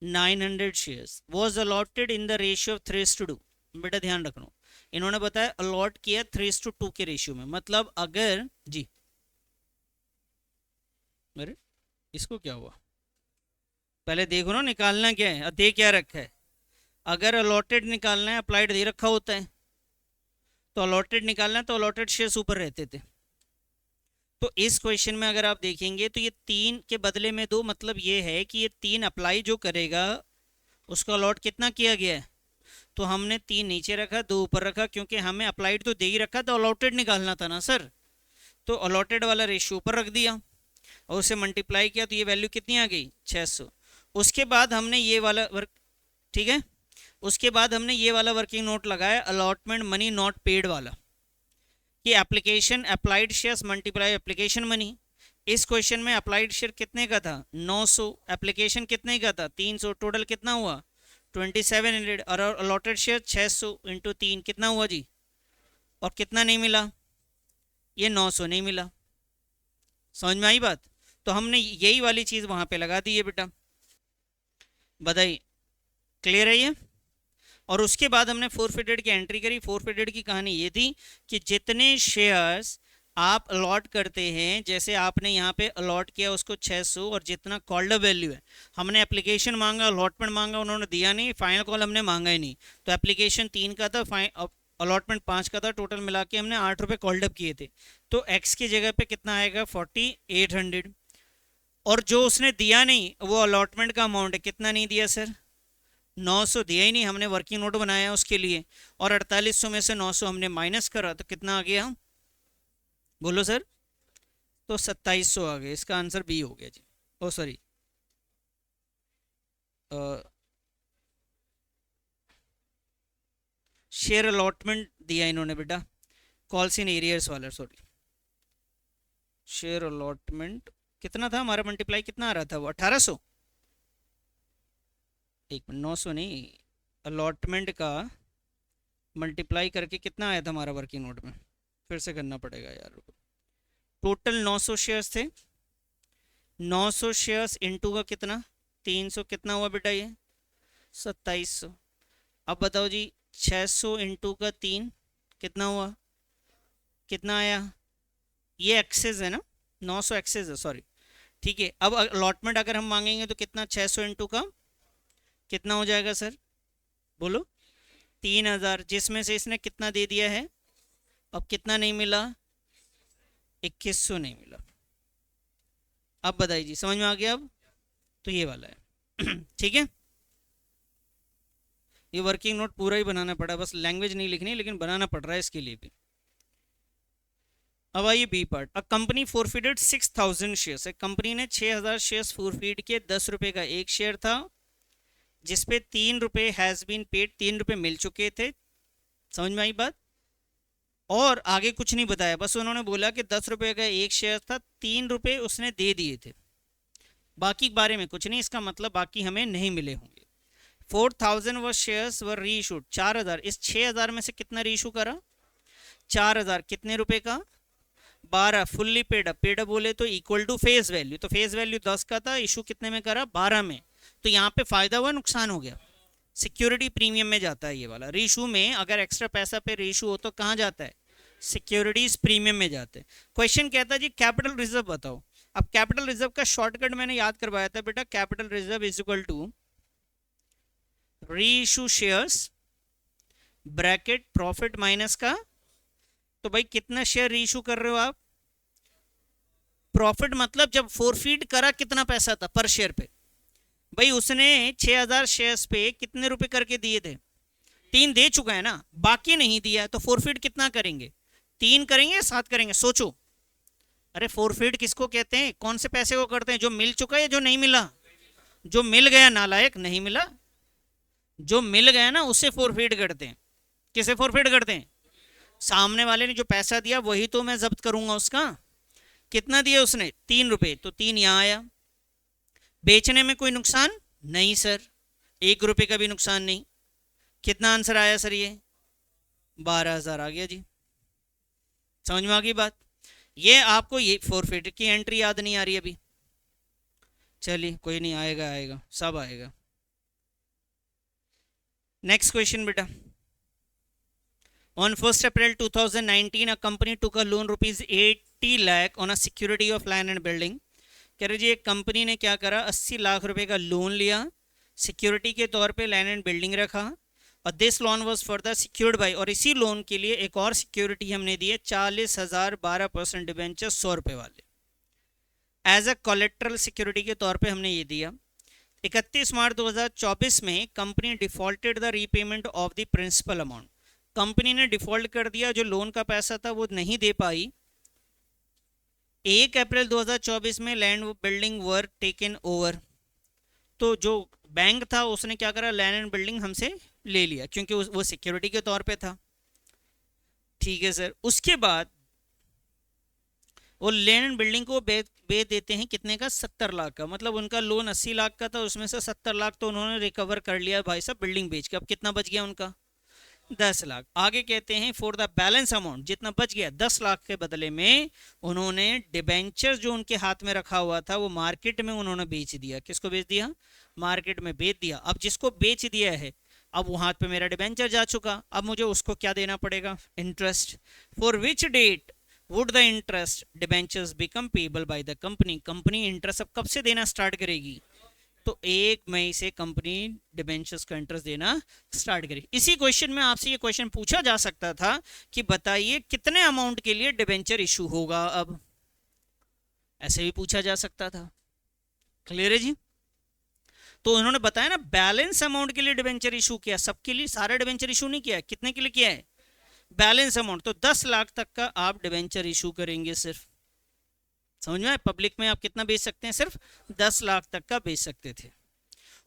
900 shares. Was allotted in the ratio of 3:2। बेटा ध्यान रखना, इन्होंने बताया अलॉट किया 3:2 के रेशियो में। मतलब अगर जी, अरे इसको क्या हुआ, पहले देखो ना निकालना क्या है, दे क्या रखा है। अगर अलॉटेड निकालना है, अप्लाइड दे रखा होता है, तो अलॉटेड निकालना है तो अलॉटेड शेयर्स ऊपर रहते थे। तो इस क्वेश्चन में अगर आप देखेंगे तो ये 3 के बदले में 2, मतलब ये है कि ये 3 अप्लाई जो करेगा उसका अलॉट कितना किया गया है। तो हमने 3 नीचे रखा, 2 ऊपर रखा, क्योंकि हमें अप्लाइड तो दे ही रखा, तो अलॉटेड निकालना था ना सर। तो अलॉटेड वाला रेशियो ऊपर रख दिया और उसे मल्टीप्लाई किया, तो ये वैल्यू कितनी आ गई, 600। उसके बाद हमने ये वाला वर्क, ठीक है, उसके बाद हमने ये वाला वर्किंग नोट लगाया, अलॉटमेंट मनी नॉट पेड वाला, कि application applied shares multiply application money. इस क्वेश्चन में अप्लाइड शेयर कितने का था, 900, एप्लीकेशन कितने का था, 300, टोटल कितना हुआ 2700, और अलॉटेड शेयर 600 इंटू 3 कितना हुआ जी, और कितना नहीं मिला, ये 900 नहीं मिला। समझ में आई बात। तो हमने यही वाली चीज़ वहाँ पे लगा दी है बेटा, बताइए क्लियर है ये। और उसके बाद हमने फोरफिटेड की एंट्री करी। फोरफिटेड की कहानी ये थी कि जितने शेयर्स आप अलॉट करते हैं, जैसे आपने यहाँ पे अलॉट किया उसको 600, और जितना कॉल्ड वैल्यू है, हमने एप्लीकेशन मांगा, अलॉटमेंट मांगा, उन्होंने दिया नहीं, फाइनल कॉल हमने मांगा ही नहीं। तो एप्लीकेशन 3 का था, अलॉटमेंट 5 का था, टोटल मिला के हमने 8 रुपये कॉल्ड अप किए थे। तो एक्स की जगह पे कितना आएगा, 4800। और जो उसने दिया नहीं वो अलॉटमेंट का अमाउंट है, कितना नहीं दिया सर, 900 दिया ही नहीं, हमने वर्किंग नोट बनाया उसके लिए, और 4800 में से 900 हमने माइनस करा, तो कितना आ गया, बोलो सर, तो 2700 आ गया। इसका आंसर बी हो गया जी। ओ सॉरी, शेयर अलॉटमेंट दिया इन्होंने बेटा, कॉल्स इन एरियर्स वाला, सॉरी, शेयर अलॉटमेंट कितना था हमारा, मल्टीप्लाई कितना आ रहा था वो, 1800, 1 मिनट, 900 नहीं, अलॉटमेंट का मल्टीप्लाई करके कितना आया था हमारा वर्किंग नोट में, फिर से करना पड़ेगा यार। टोटल 900 शेयर्स थे, 900 शेयर्स इनटू का कितना, 300, कितना हुआ बेटा ये, 2700। अब बताओ जी, 600 इंटू का 3 कितना हुआ, कितना आया, ये एक्सेस है ना, 900 एक्सेस है, सॉरी, ठीक है। अब अलॉटमेंट अगर हम मांगेंगे तो कितना, 600 इंटू का कितना हो जाएगा सर, बोलो, 3000, जिसमें से इसने कितना दे दिया है, अब कितना नहीं मिला, 2100 नहीं मिला। अब बताइए जी, समझ में आ गया अब, तो ये वाला है ठीक है। ये वर्किंग नोट पूरा ही बनाना पड़ा, बस लैंग्वेज नहीं लिखनी, लेकिन बनाना पड़ रहा है इसके लिए भी। अब आइए B part. A company forfeited 6000 shares. Company ने 6000 शेयर्स फोरफिट किए, 10 रुपए का एक शेयर था, जिसपे 3 रुपए हैज बीन पेड, 3 रुपए मिल चुके थे। समझ में आई बात। और आगे कुछ नहीं बताया, बस उन्होंने बोला कि 10 रुपए का एक शेयर था, 3 रुपए उसने दे दिए थे, बाकी के बारे में कुछ नहीं, इसका मतलब बाकी हमें नहीं मिले होंगे। 4000 व शेयर्स वर री इशूड, 4000, इस 6000 में से कितना री इशू करा, 4000, कितने रुपए का, 12, fully paid up, paid up बोले तो इक्वल टू फेस वैल्यू, तो फेस वैल्यू 10 का था, इशू कितने में करा, 12 में। तो यहाँ पे फायदा हुआ नुकसान हो गया, सिक्योरिटी प्रीमियम में जाता है ये वाला। रीशू में अगर एक्स्ट्रा पैसा पे रीशू हो तो कहाँ जाता है, सिक्योरिटीज प्रीमियम में जाते हैं। क्वेश्चन कहता है जी कैपिटल रिजर्व बताओ। अब कैपिटल रिजर्व का शॉर्टकट मैंने याद करवाया था बेटा, capital reserve is equal to reissue shares bracket profit minus का, तो भाई कितना शेयर रीइशू कर रहे हो आप, प्रॉफिट मतलब जब फोरफीट करा कितना पैसा था पर शेयर पे, भाई उसने 6000 शेयर्स पे कितने रुपए करके दिए थे, 3 दे चुका है ना, बाकी नहीं दिया, तो फोरफिट कितना करेंगे? 3 करेंगे या 7 करेंगे? सोचो। अरे फोरफिट किसको कहते हैं? कौन से पैसे को करते हैं? जो मिल चुका है, जो नहीं मिला? जो मिल गया नालायक, नहीं मिला। जो मिल गया ना उसे फोरफिट करते हैं। किसे फोरफिट करते हैं? सामने वाले ने जो पैसा दिया वही तो मैं जब्त करूंगा उसका। कितना दिया उसने? 3 रुपए, तो 3 यहां आया। बेचने में कोई नुकसान नहीं सर, 1 रुपए का भी नुकसान नहीं। कितना आंसर आया सर? ये 12,000 आ गया जी। समझ में आ गई बात? ये आपको ये फोरफिट की एंट्री याद नहीं आ रही अभी? चलिए कोई नहीं, आएगा आएगा, सब आएगा। नेक्स्ट क्वेश्चन बेटा। On 1st April 2019, a company took a loan rupees 80 lakh on a security of land and building. कह रहे जी एक कंपनी ने क्या करा, 80 लाख रुपए का लोन लिया, सिक्योरिटी के तौर पे लैंड एंड बिल्डिंग रखा, और this loan was further secured by, और इसी लोन के लिए एक और सिक्योरिटी हमने दी है 40,000 12% डिबेंचर 100 रुपए वाले, एज अ कोलेट्रल सिक्योरिटी के तौर पे हमने ये दिया। 31 मार्च 2024 में company defaulted the repayment of the principal amount, company ने डिफॉल्ट कर दिया, जो लोन का पैसा था वो नहीं दे पाई। 1 अप्रैल 2024 में land building were taken over, तो जो बैंक था उसने क्या करा, लैंड एंड बिल्डिंग हमसे ले लिया, क्योंकि वो सिक्योरिटी के तौर पे था। ठीक है सर। उसके बाद वो लैंड एंड बिल्डिंग को बेच देते हैं, कितने का? 70 लाख का। मतलब उनका लोन 80 लाख का था, उसमें से 70 लाख तो उन्होंने रिकवर कर लिया भाई साहब बिल्डिंग बेच के। अब कितना बच गया उनका? 10 लाख। आगे कहते हैं फॉर द बैलेंस अमाउंट, जितना बच गया 10 लाख के बदले में उन्होंने डिबेंचर जो उनके हाथ में रखा हुआ था वो मार्केट में उन्होंने बेच दिया। किसको बेच दिया? मार्केट में बेच दिया। अब जिसको बेच दिया है, अब वो हाथ पे मेरा डिबेंचर जा चुका, अब मुझे उसको क्या देना पड़ेगा? Interest. For which date would the interest debentures become payable by the company, company interest अब कब से देना स्टार्ट करेगी? तो 1 मई से कंपनी डिबेंचर्स का इंटरेस्ट देना स्टार्ट करेगी। इसी क्वेश्चन में आपसे ये क्वेश्चन पूछा जा सकता था कि बताइए कितने अमाउंट के लिए डिबेंचर इशू होगा, अब ऐसे भी पूछा जा सकता था। क्लियर है जी? तो उन्होंने बताया ना, बैलेंस अमाउंट के लिए डिबेंचर इशू किया, सबके लिए सारा डिबेंचर इशू नहीं किया। कितने के लिए किया है? Balance amount. तो 10 लाख तक का आप डिबेंचर इशू करेंगे सिर्फ। समझ में? पब्लिक में आप कितना बेच सकते हैं? सिर्फ 10 लाख तक का बेच सकते थे।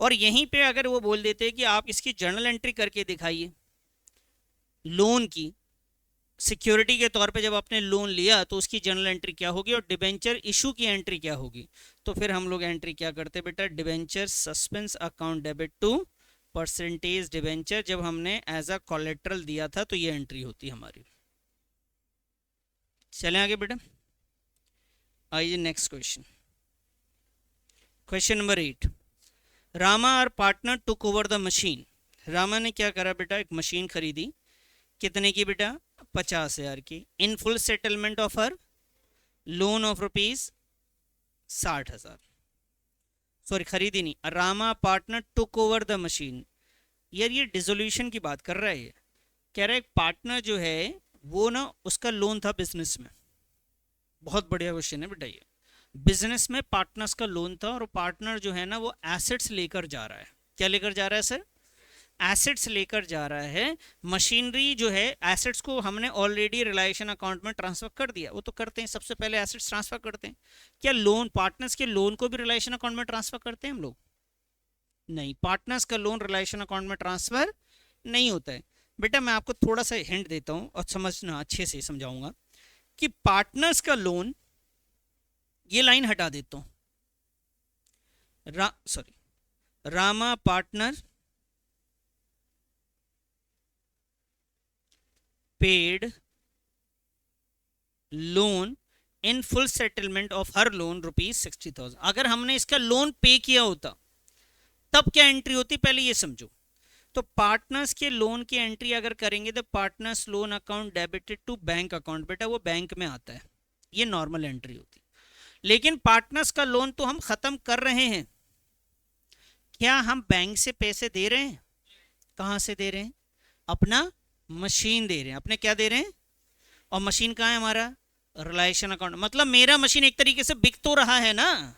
और यहीं पे अगर वो बोल देते कि आप इसकी जर्नल एंट्री करके दिखाइए लोन की, सिक्योरिटी के तौर पे जब आपने लोन लिया तो उसकी जर्नल एंट्री क्या होगी और डिबेंचर इशू की एंट्री क्या होगी, तो फिर हम लोग एंट्री क्या करते बेटा? Debenture suspense account debit to percentage debenture, जब हमने एज अ कोलेट्रल दिया था तो ये एंट्री होती हमारी। चलें आगे बेटा। आइए next question. Question number 8। Rama और partner took over the machine. Rama ने क्या करा बेटा? एक मशीन खरीदी। कितने की बेटा? 50,000 की। In full settlement of her loan of rupees 60,000। Sorry, खरीदी नहीं, Rama partner took over the machine. यार ये डिसोल्यूशन की बात कर रहा है। कह रहा है एक पार्टनर जो है वो ना, उसका लोन था बिजनेस में। बहुत बढ़िया क्वेश्चन है बेटा ये। बिजनेस में पार्टनर्स का लोन था और पार्टनर जो है ना वो एसेट्स लेकर जा रहा है। क्या लेकर जा रहा है सर? एसेट्स लेकर जा रहा है। मशीनरी जो है, एसेट्स को हमने ऑलरेडी रिलायशन अकाउंट में ट्रांसफर कर दिया। वो तो करते हैं, सबसे पहले एसेट्स ट्रांसफर करते हैं। क्या लोन, पार्टनर्स के लोन को भी रिलायशन अकाउंट में ट्रांसफर करते हैं हम लोग? नहीं, पार्टनर्स का लोन रिलायशन अकाउंट में ट्रांसफर नहीं होता है। बेटा मैं आपको थोड़ा सा हिंट देता हूँ और समझना, अच्छे से समझाऊंगा कि पार्टनर्स का लोन, ये लाइन हटा देता हूं, Rama partner paid loan in full settlement of her loan rupees 60,000। अगर हमने इसका लोन पे किया होता तब क्या एंट्री होती, पहले ये समझो। तो पार्टनर्स के लोन की एंट्री अगर करेंगे तो partners loan account debited to bank account, बेटा वो बैंक में आता है, ये नॉर्मल एंट्री होती। लेकिन पार्टनर्स का लोन तो हम खत्म कर रहे हैं। क्या हम बैंक से पैसे दे रहे हैं? कहां से दे रहे हैं? अपना मशीन दे रहे हैं। अपने क्या दे रहे हैं? और मशीन कहाँ है हमारा? Realisation account. मतलब मेरा मशीन एक तरीके से बिक तो रहा है ना,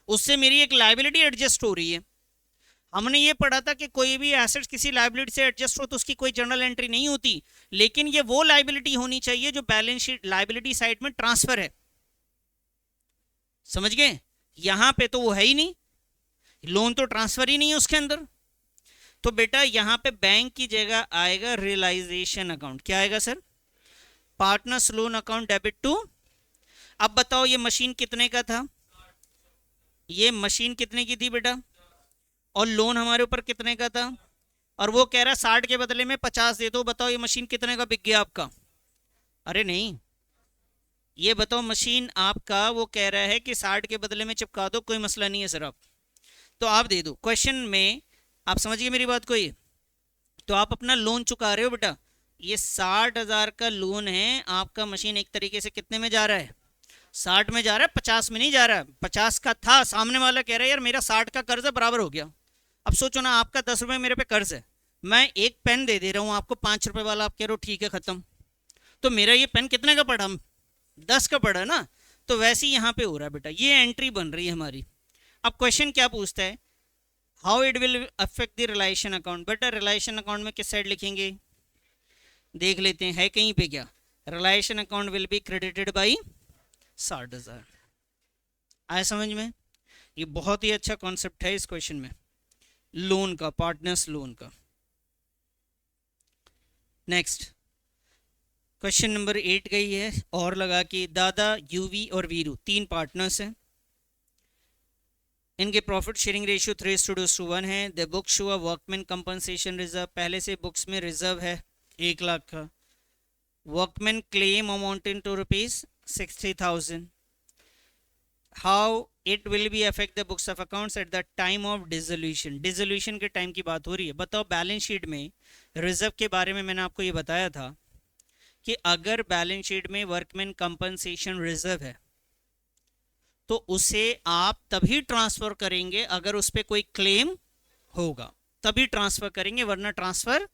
उससे मेरी एक लायबिलिटी एडजस्ट हो रही है। हमने ये पढ़ा था कि कोई भी एसेट्स किसी लायबिलिटी से एडजस्ट हो तो उसकी कोई जर्नल एंट्री नहीं होती, लेकिन ये वो लायबिलिटी होनी चाहिए जो बैलेंस शीट लायबिलिटी साइड में ट्रांसफर है। समझ गए? यहां पे तो वो है ही नहीं, लोन तो ट्रांसफर ही नहीं है उसके अंदर। तो बेटा यहां पे बैंक की जगह आएगा रियलाइजेशन अकाउंट। क्या आएगा sir? Partners loan account debit to. अब बताओ ये मशीन कितने का था? ये मशीन कितने की थी बेटा? और लोन हमारे ऊपर कितने का था? और वो कह रहा है 60 के बदले में 50 दे दो। बताओ ये मशीन कितने का बिक गया आपका? अरे नहीं, ये बताओ मशीन आपका वो कह रहा है कि 60 के बदले में चिपका दो, कोई मसला नहीं है सर, आप तो आप दे दो। क्वेश्चन में आप समझ गए मेरी बात को? ये तो आप अपना लोन चुका रहे हो बेटा, ये 60,000 का लोन है आपका। मशीन एक तरीके से कितने में जा रहा है? 60 में जा रहा है, 50 में नहीं जा रहा है। 50 का था, सामने वाला कह रहा है यार मेरा 60 का कर्ज है, बराबर हो गया। अब सोचो ना, आपका 10 रुपये मेरे पे कर्ज है, मैं एक पेन दे दे रहा हूँ आपको 5 रुपये वाला, आप कह रहे हो ठीक है खत्म। तो मेरा ये पेन कितने का पड़ा? 10 का पड़ा ना। तो वैसे ही यहाँ पे हो रहा है बेटा, ये एंट्री बन रही है हमारी। अब क्वेश्चन क्या पूछता है? How it will affect the realisation account. बेटा रिलेशन अकाउंट में किस साइड लिखेंगे? देख लेते हैं, है कहीं पे क्या? Realisation account will be credited by 60,000। आया समझ में? ये बहुत ही अच्छा कॉन्सेप्ट है इस क्वेश्चन में, लोन का, पार्टनर्स लोन का। नेक्स्ट क्वेश्चन नंबर 8 गई है और लगा कि दादा, यूवी और वीरू 3 पार्टनर्स हैं। इनके प्रॉफिट शेयरिंग रेशियो 3:1 है। The book show a workman compensation reserve. पहले से बुक्स में रिजर्व है 1 लाख का। Workman claim amounting to ₹60,000। How it will be affect the books of accounts at the time of dissolution. Dissolution के time की बात हो रही है। बताओ बैलेंस शीट में रिजर्व के बारे में मैंने आपको ये बताया था कि अगर बैलेंस शीट में वर्कमैन कंपनसेशन रिजर्व है तो उसे आप तभी ट्रांसफर करेंगे अगर उस पर कोई क्लेम होगा, तभी ट्रांसफर करेंगे, वरना ट्रांसफर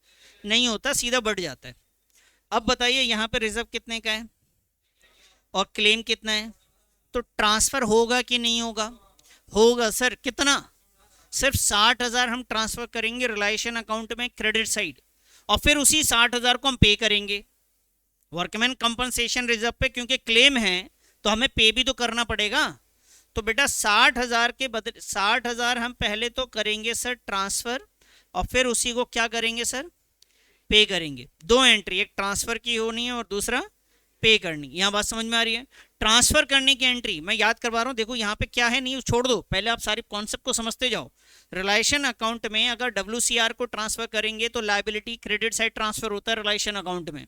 नहीं होता, सीधा बढ़ जाता है। अब बताइए यहाँ पे रिजर्व कितने का है और क्लेम कितना है, तो ट्रांसफर होगा कि नहीं होगा? होगा सर। कितना? सिर्फ 60,000 हम ट्रांसफर करेंगे रिलायशन अकाउंट में क्रेडिट साइड, और फिर उसी 60,000 को हम पे करेंगे वर्कमैन कंपनसेशन रिजर्व पे, क्योंकि क्लेम है तो हमें पे भी तो करना पड़ेगा। तो बेटा 60,000 के बदले 60,000 हम पहले तो करेंगे सर ट्रांसफर, और फिर उसी को क्या करेंगे सर? पे करेंगे। 2 एंट्री, एक ट्रांसफर की होनी है और दूसरा पे करनी। यहाँ बात समझ में आ रही है? ट्रांसफर करने की एंट्री मैं याद करवा रहा हूँ। देखो यहाँ पे क्या है, न्यूज छोड़ दो, पहले आप सारे कॉन्सेप्ट को समझते जाओ। रिलेशन अकाउंट में अगर WCR को ट्रांसफर करेंगे तो लायबिलिटी क्रेडिट साइड ट्रांसफर होता है रिलेशन अकाउंट में।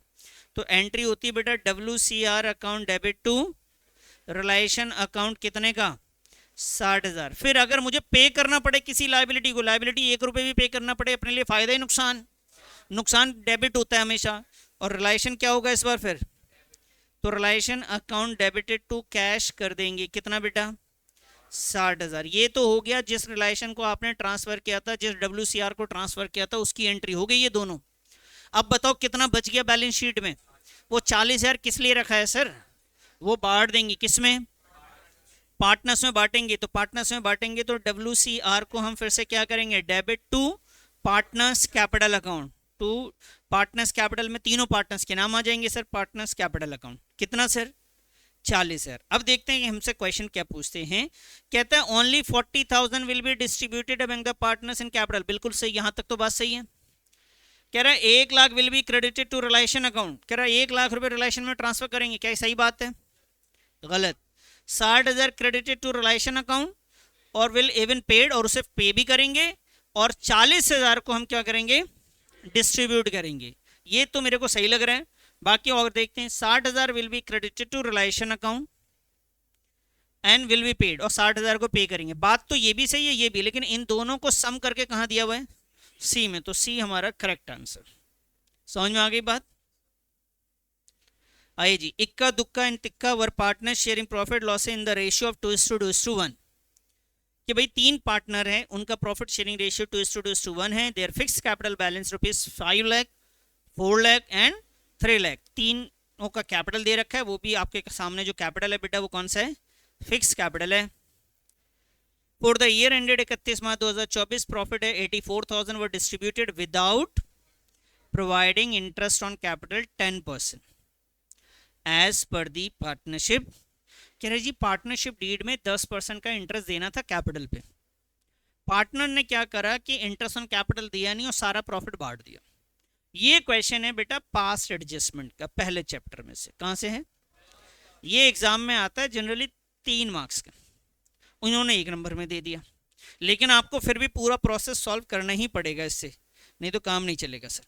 तो एंट्री होती है बेटा WCR account debit to realisation account कितने का? 60,000। फिर अगर मुझे पे करना पड़े किसी लायबिलिटी को, लायबिलिटी 1 रुपये भी पे करना पड़े, अपने लिए फायदा ही नुकसान? नुकसान डेबिट होता है हमेशा। और रिलेशन क्या होगा इस बार फिर? तो realisation account debited to cash कर देंगे। कितना बेटा? 60,000। ये तो हो गया जिस रिलेशन को आपने ट्रांसफर किया था, जिस WCR को ट्रांसफर किया था उसकी एंट्री हो गई ये दोनों। अब बताओ कितना बच गया बैलेंस शीट में? वो 40,000 किस लिए रखा है सर? वो बांट देंगे, किस में? पार्टनर्स में बांटेंगे। तो पार्टनर्स में बांटेंगे तो WCR को हम फिर से क्या करेंगे? Debit to partners capital account. To partners capital में तीनों पार्टनर्स के नाम आ जाएंगे सर, पार्टनर्स कैपिटल अकाउंट। कितना सर? 40,000। अब देखते हैं कि हमसे क्वेश्चन क्या पूछते हैं। कहता है only 40,000 will be distributed among the partners in capital. बिल्कुल सही, यहां तक तो बात सही है। कह रहा है 1 lakh will be credited to realisation account. कह रहा है 1 लाख रुपए रिलेशन में ट्रांसफर करेंगे। क्या सही बात है? गलत। 60,000 क्रेडिटेड टू रिलेशन अकाउंट और विल इवन पेड, और उसे पे भी करेंगे, और 40,000 को हम क्या करेंगे? डिस्ट्रीब्यूट करेंगे। ये तो मेरे को सही लग रहा है। बाकी और देखते हैं। 60,000 will be credited to realisation account and will be paid, और 60,000 को पे करेंगे। बात तो ये भी सही है ये भी, लेकिन इन दोनों को सम करके कहाँ दिया हुआ है? सी में। तो सी हमारा करेक्ट आंसर। समझ में आ गई बात? आइए जी, इक्का दुक्का and tikka were partner sharing profit loss in the ratio of 2:1 कि भाई 3 पार्टनर हैं, उनका प्रॉफिट शेयरिंग रेशियो 2:1 है। Their fix capital balance ₹5 lakh, 4 lakh and 3 lakh. तीनों का कैपिटल दे रखा है, वो भी आपके सामने जो कैपिटल है बेटा वो कौन सा है? फिक्स कैपिटल है। For the year ended 31 March 2024 profit है 84,000 were distributed without providing interest on capital 10% as per the partnership. कह रहे जी पार्टनरशिप डीड में 10% का इंटरेस्ट देना था कैपिटल पे, पार्टनर ने क्या करा कि इंटरेस्ट ऑन कैपिटल दिया नहीं और सारा प्रॉफिट बांट दिया। ये क्वेश्चन है बेटा पास्ट एडजस्टमेंट का, पहले चैप्टर में से। कहां से है ये? एग्जाम में आता है जनरली 3 मार्क्स का, उन्होंने 1 नंबर में दे दिया, लेकिन आपको फिर भी पूरा प्रोसेस सॉल्व करना ही पड़ेगा इससे, नहीं तो काम नहीं चलेगा सर।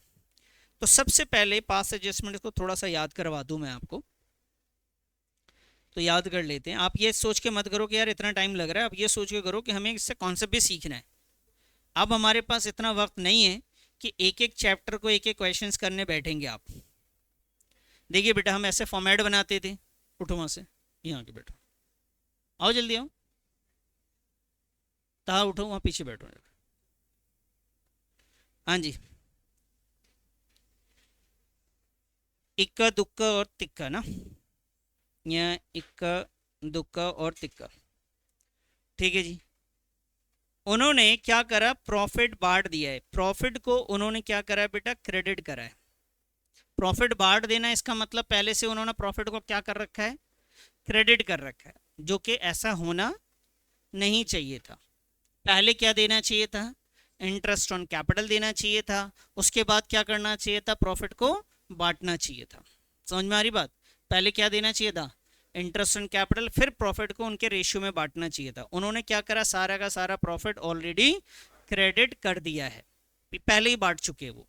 तो सबसे पहले पास्ट एडजस्टमेंट को थोड़ा सा याद करवा दूं मैं आपको, तो याद कर लेते हैं। आप ये सोच के मत करो कि यार इतना टाइम लग रहा है, आप ये सोच के करो कि हमें इससे कॉन्सेप्ट भी सीखना है। अब हमारे पास इतना वक्त नहीं है कि एक एक चैप्टर को एक एक क्वेश्चंस करने बैठेंगे आप। देखिए बेटा हम ऐसे फॉर्मेट बनाते थे, उठो वहां से, यहाँ के बैठो, आओ जल्दी आओ, ता उठो वहां पीछे बैठो। हाँ जी, इक्का दुक्का और तिक्का ना, या इक्का दुक्का और तिक्का, ठीक है जी। उन्होंने क्या करा, प्रॉफिट बांट दिया है, प्रॉफिट को उन्होंने क्या करा है बेटा, क्रेडिट करा है। प्रॉफिट बांट देना इसका मतलब पहले से उन्होंने प्रॉफिट को क्या कर रखा है, क्रेडिट कर रखा है, जो कि ऐसा होना नहीं चाहिए था। पहले क्या देना चाहिए था, इंटरेस्ट ऑन कैपिटल देना चाहिए था, उसके बाद क्या करना चाहिए था, प्रॉफिट को बांटना चाहिए था। समझ में आ रही बात? पहले क्या देना चाहिए था, इंटरेस्ट ऑन कैपिटल, फिर प्रॉफिट को उनके रेशियो में बांटना चाहिए था। उन्होंने क्या करा, सारा का सारा प्रॉफिट ऑलरेडी क्रेडिट कर दिया है, पहले ही बांट चुके हैं वो।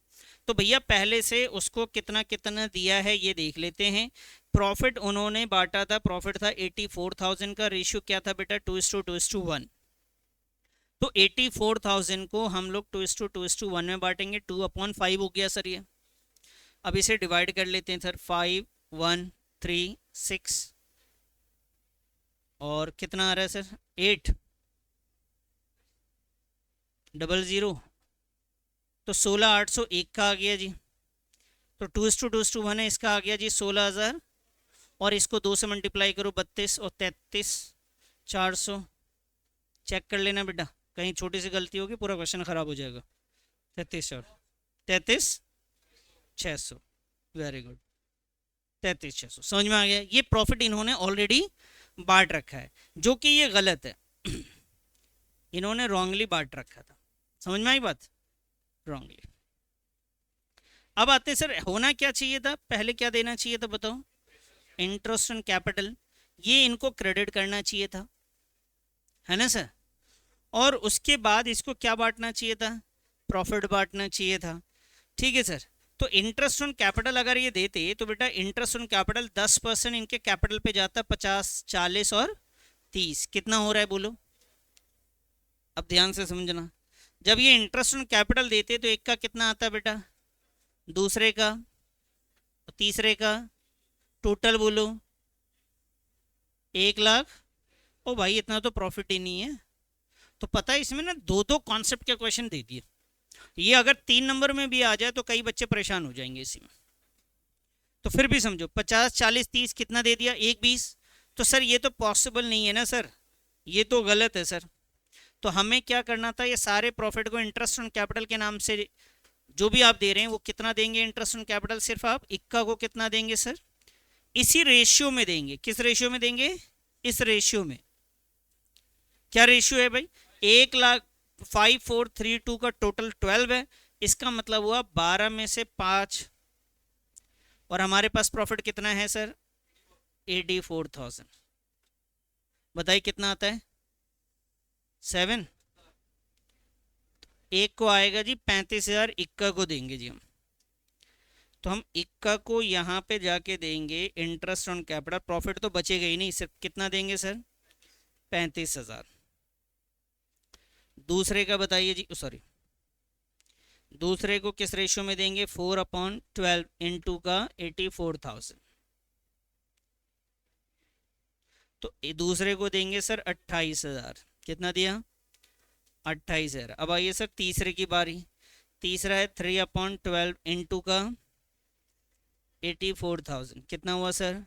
तो भैया पहले से उसको कितना कितना दिया है ये देख लेते हैं। प्रॉफिट उन्होंने बांटा था, प्रॉफिट था 84,000 का, रेशियो क्या था बेटा 2:2:1। तो 84,000 को हम लोग 2:2:1 में बांटेंगे, 2/5 हो गया सर ये। अब इसे डिवाइड कर लेते हैं सर, 5 1 3 6 और कितना आ रहा है सर 8 00, तो 16,801 का आ गया जी। तो 2:2:1 है, इसका आ गया जी 16,000, और इसको 2 से मल्टीप्लाई करो, 32 और 33 400। चेक कर लेना बेटा, कहीं छोटी सी गलती होगी पूरा क्वेश्चन खराब हो जाएगा। 33 और 33,600, वेरी गुड, 33,600। समझ में आ गया? ये प्रॉफिट इन्होंने ऑलरेडी बांट रखा है, जो कि ये गलत है। इन्होंने रॉन्गली बांट रखा था। समझ में आई बात? रॉन्गली। अब आते सर होना क्या चाहिए था, पहले क्या देना चाहिए था बताओ, इंटरेस्ट ऑन कैपिटल, ये इनको क्रेडिट करना चाहिए था, है ना सर। और उसके बाद इसको क्या बांटना चाहिए था, प्रॉफिट बांटना चाहिए था, ठीक है सर। तो इंटरेस्ट ऑन कैपिटल अगर ये देते तो बेटा इंटरेस्ट ऑन कैपिटल 10% इनके कैपिटल पे जाता, 50 40 और 30, कितना हो रहा है बोलो? अब ध्यान से समझना, जब ये इंटरेस्ट ऑन कैपिटल देते तो एक का कितना आता बेटा, दूसरे का, तीसरे का, टोटल बोलो 1,00,000। ओ भाई इतना तो प्रॉफिट ही नहीं है। तो पता है इसमें ना दो दो कॉन्सेप्ट के क्वेश्चन दे दिए, ये अगर 3 नंबर में भी आ जाए तो कई बच्चे परेशान हो जाएंगे इसी में। तो फिर भी समझो 50 40 30 कितना दे दिया, 1 20। तो सर ये तो पॉसिबल नहीं है ना सर, ये तो गलत है सर। तो हमें क्या करना था, ये सारे प्रॉफिट को इंटरेस्ट ऑन कैपिटल के नाम से जो भी आप दे रहे हैं वो कितना देंगे इंटरेस्ट ऑन कैपिटल, सिर्फ आप इक्का को कितना देंगे सर, इसी रेशियो में देंगे। किस रेशियो में देंगे, इस रेशियो में। क्या रेशियो है भाई, 1,05,432 का टोटल 12 है, इसका मतलब हुआ 12 में से 5, और हमारे पास प्रॉफिट कितना है सर 84,000। बताइए कितना आता है 7, एक को आएगा जी 35,000, इक्का को देंगे जी हम। तो हम इक्का को यहाँ पे जाके देंगे इंटरेस्ट ऑन कैपिटल, प्रॉफिट तो बचेगा ही नहीं, सिर्फ कितना देंगे सर 35,000। दूसरे का बताइए जी, सॉरी दूसरे को किस रेशियो में देंगे, 4/12 इंटू का 84,000। तो दूसरे को देंगे सर 28,000, कितना दिया 28,000। अब आइए सर तीसरे की बारी, तीसरा है 3/12 इंटू का 84,000, कितना हुआ सर,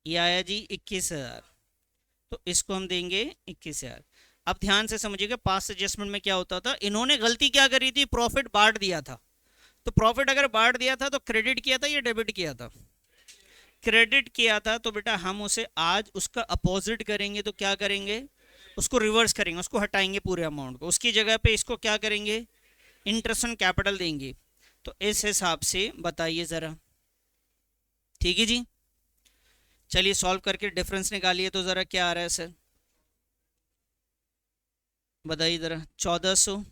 ये आया जी 21,000। तो इसको हम देंगे 21,000। अब ध्यान से समझिएगा, पास्ट एडजस्टमेंट में क्या होता था, इन्होंने गलती क्या करी थी, प्रॉफिट बांट दिया था। तो प्रॉफिट अगर बांट दिया था तो क्रेडिट किया था या डेबिट किया था, क्रेडिट किया था। तो बेटा हम उसे आज उसका अपोजिट करेंगे, तो क्या करेंगे, उसको रिवर्स करेंगे, उसको हटाएंगे पूरे अमाउंट को, उसकी जगह पे इसको क्या करेंगे, इंटरेस्ट ऑन कैपिटल देंगे। तो इस हिसाब से बताइए जरा, ठीक है जी। चलिए सॉल्व करके डिफरेंस निकालिए, तो जरा क्या आ रहा है सर, बताइए जरा। 1400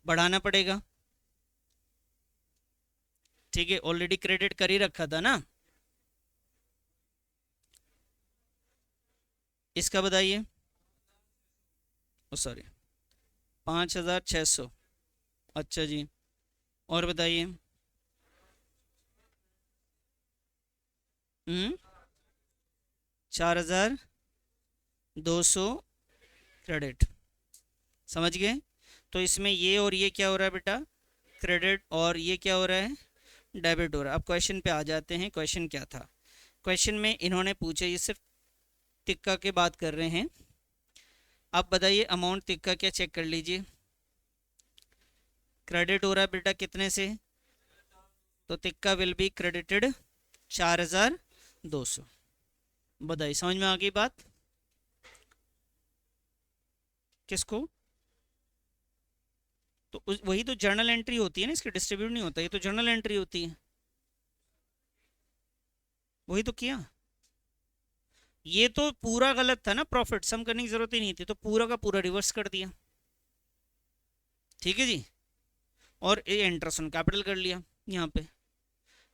बढ़ाना पड़ेगा, ठीक है, ऑलरेडी क्रेडिट कर ही रखा था ना। इसका बताइए, सॉरी 5,600, अच्छा जी। और बताइए, 4,200 क्रेडिट, समझ गए। तो इसमें ये और ये क्या हो रहा है बेटा, क्रेडिट, और ये क्या हो रहा है, डेबिट हो रहा है। अब क्वेश्चन पे आ जाते हैं, क्वेश्चन क्या था। क्वेश्चन में इन्होंने पूछा, ये सिर्फ तिक्का के बात कर रहे हैं। आप बताइए अमाउंट तिक्का क्या, चेक कर लीजिए। क्रेडिट हो रहा है बेटा कितने से, तो तिक्का विल बी क्रेडिटेड 4,200। बताइए समझ में आ गई बात, किसको, तो वही तो जर्नल एंट्री होती है ना, इसके डिस्ट्रीब्यूट नहीं होता, ये तो जर्नल एंट्री होती है, वही तो किया। ये तो पूरा गलत था ना, प्रॉफिट सम करने की जरूरत ही नहीं थी, तो पूरा का पूरा रिवर्स कर दिया, ठीक है जी। और ये इंटरेस्ट ऑन कैपिटल कर लिया यहाँ पे।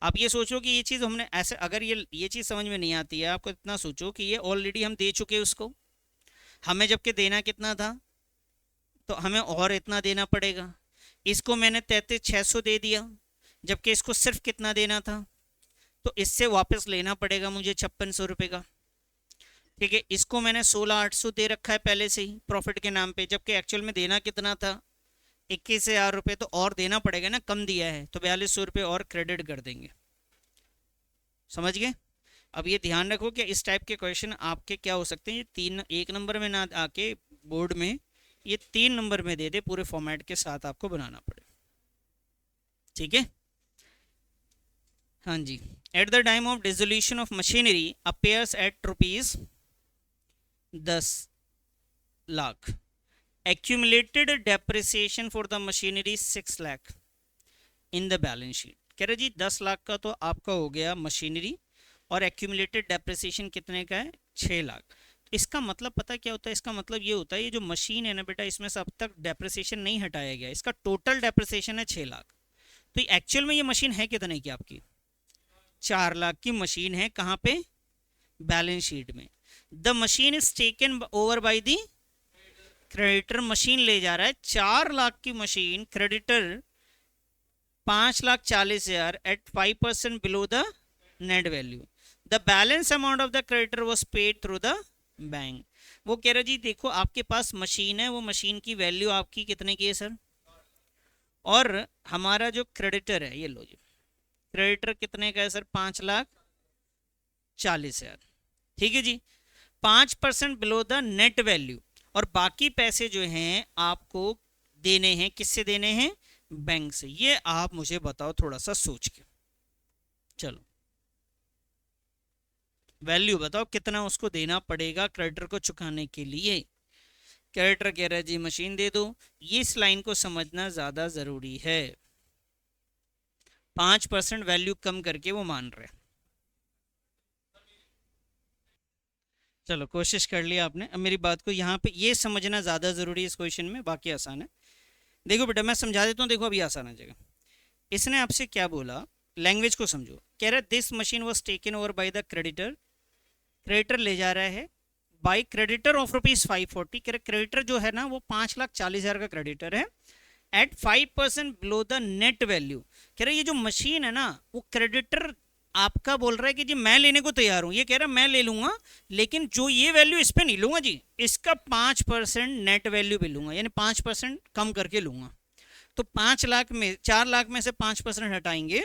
आप ये सोचो कि ये चीज़ हमने ऐसे, अगर ये चीज़ समझ में नहीं आती है आपको, इतना सोचो कि ये ऑलरेडी हम दे चुके उसको, हमें जबकि देना कितना था, तो हमें और इतना देना पड़ेगा। इसको मैंने 33,600 दे दिया, जबकि इसको सिर्फ कितना देना था, तो इससे वापस लेना पड़ेगा मुझे 5600 रुपये का, ठीक है। इसको मैंने 16,800 दे रखा है पहले से ही प्रॉफिट के नाम पे, जबकि एक्चुअल में देना कितना था, 21,000 रुपये, तो और देना पड़ेगा ना, कम दिया है तो 4,200 रुपये और क्रेडिट कर देंगे, समझ गए। अब ये ध्यान रखो कि इस टाइप के क्वेश्चन आपके क्या हो सकते हैं, ये 1 नंबर में ना आके बोर्ड में ये 3 नंबर में दे दे, पूरे फॉर्मेट के साथ आपको बनाना पड़े, ठीक है। हाँ जी। At the time of dissolution of machinery appears at ₹10,00,000, accumulated depreciation for the machinery 6 lakh in the balance sheet। कह रहे जी 10 लाख का तो आपका हो गया मशीनरी, और एक्यूमुलेटेड डेप्रिसिएशन कितने का है, 6 लाख। इसका मतलब पता क्या होता है, इसका मतलब ये होता है, ये जो मशीन है ना बेटा, इसमें से अब तक डेप्रिसिएशन नहीं हटाया गया, इसका टोटल डेप्रिसिएशन है 6 लाख। तो एक्चुअल में ये मशीन है कितने की आपकी, 4 लाख की मशीन है, कहाँ पे, बैलेंस शीट में। The machine is taken over by the creditor, machine ले जा रहा है 4 लाख की machine, creditor 5,40,000 at 5% below the net value. The balance amount of the creditor was paid through the bank. वो कह रहा जी देखो आपके पास मशीन है, वो मशीन की वैल्यू आपकी कितने की है सर, और हमारा जो क्रेडिटर है, ये लो जी, क्रेडिटर कितने का है सर, 5,40,000, ठीक है जी। 5% बिलो द नेट वैल्यू, और बाकी पैसे जो हैं आपको देने हैं, किससे देने हैं, बैंक से। ये आप मुझे बताओ थोड़ा सा सोच के, चलो वैल्यू बताओ कितना उसको देना पड़ेगा क्रेडिटर को चुकाने के लिए। क्रेडिटर कह रहा है जी मशीन दे दो, ये इस लाइन को समझना ज्यादा जरूरी है। 5% वैल्यू कम करके वो मान रहे, चलो कोशिश कर लिया आपने। अब मेरी बात को यहाँ पे ये समझना ज़्यादा ज़रूरी है इस क्वेश्चन में, बाकी आसान है। देखो बेटा मैं समझा देता हूँ, देखो अभी आसान आ जाएगा। इसने आपसे क्या बोला, लैंग्वेज को समझो। कह रहा है this machine was taken over by the creditor, creditor ले जा रहा है बाई क्रेडिटर ऑफ ₹540। कह रहे क्रेडिटर जो है ना वो 5,40,000 का क्रेडिटर है, at 5% below the net value. कह रहे ये जो मशीन है ना, वो क्रेडिटर आपका बोल रहा है कि जी मैं लेने को तैयार हूं, ये कह रहा है मैं ले लूंगा, लेकिन जो ये वैल्यू इस पे नहीं लूंगा जी, इसका 5% नेट वैल्यू भी लूंगा, यानी 5% कम करके लूंगा। तो 5 लाख में 4 लाख में से 5% हटाएंगे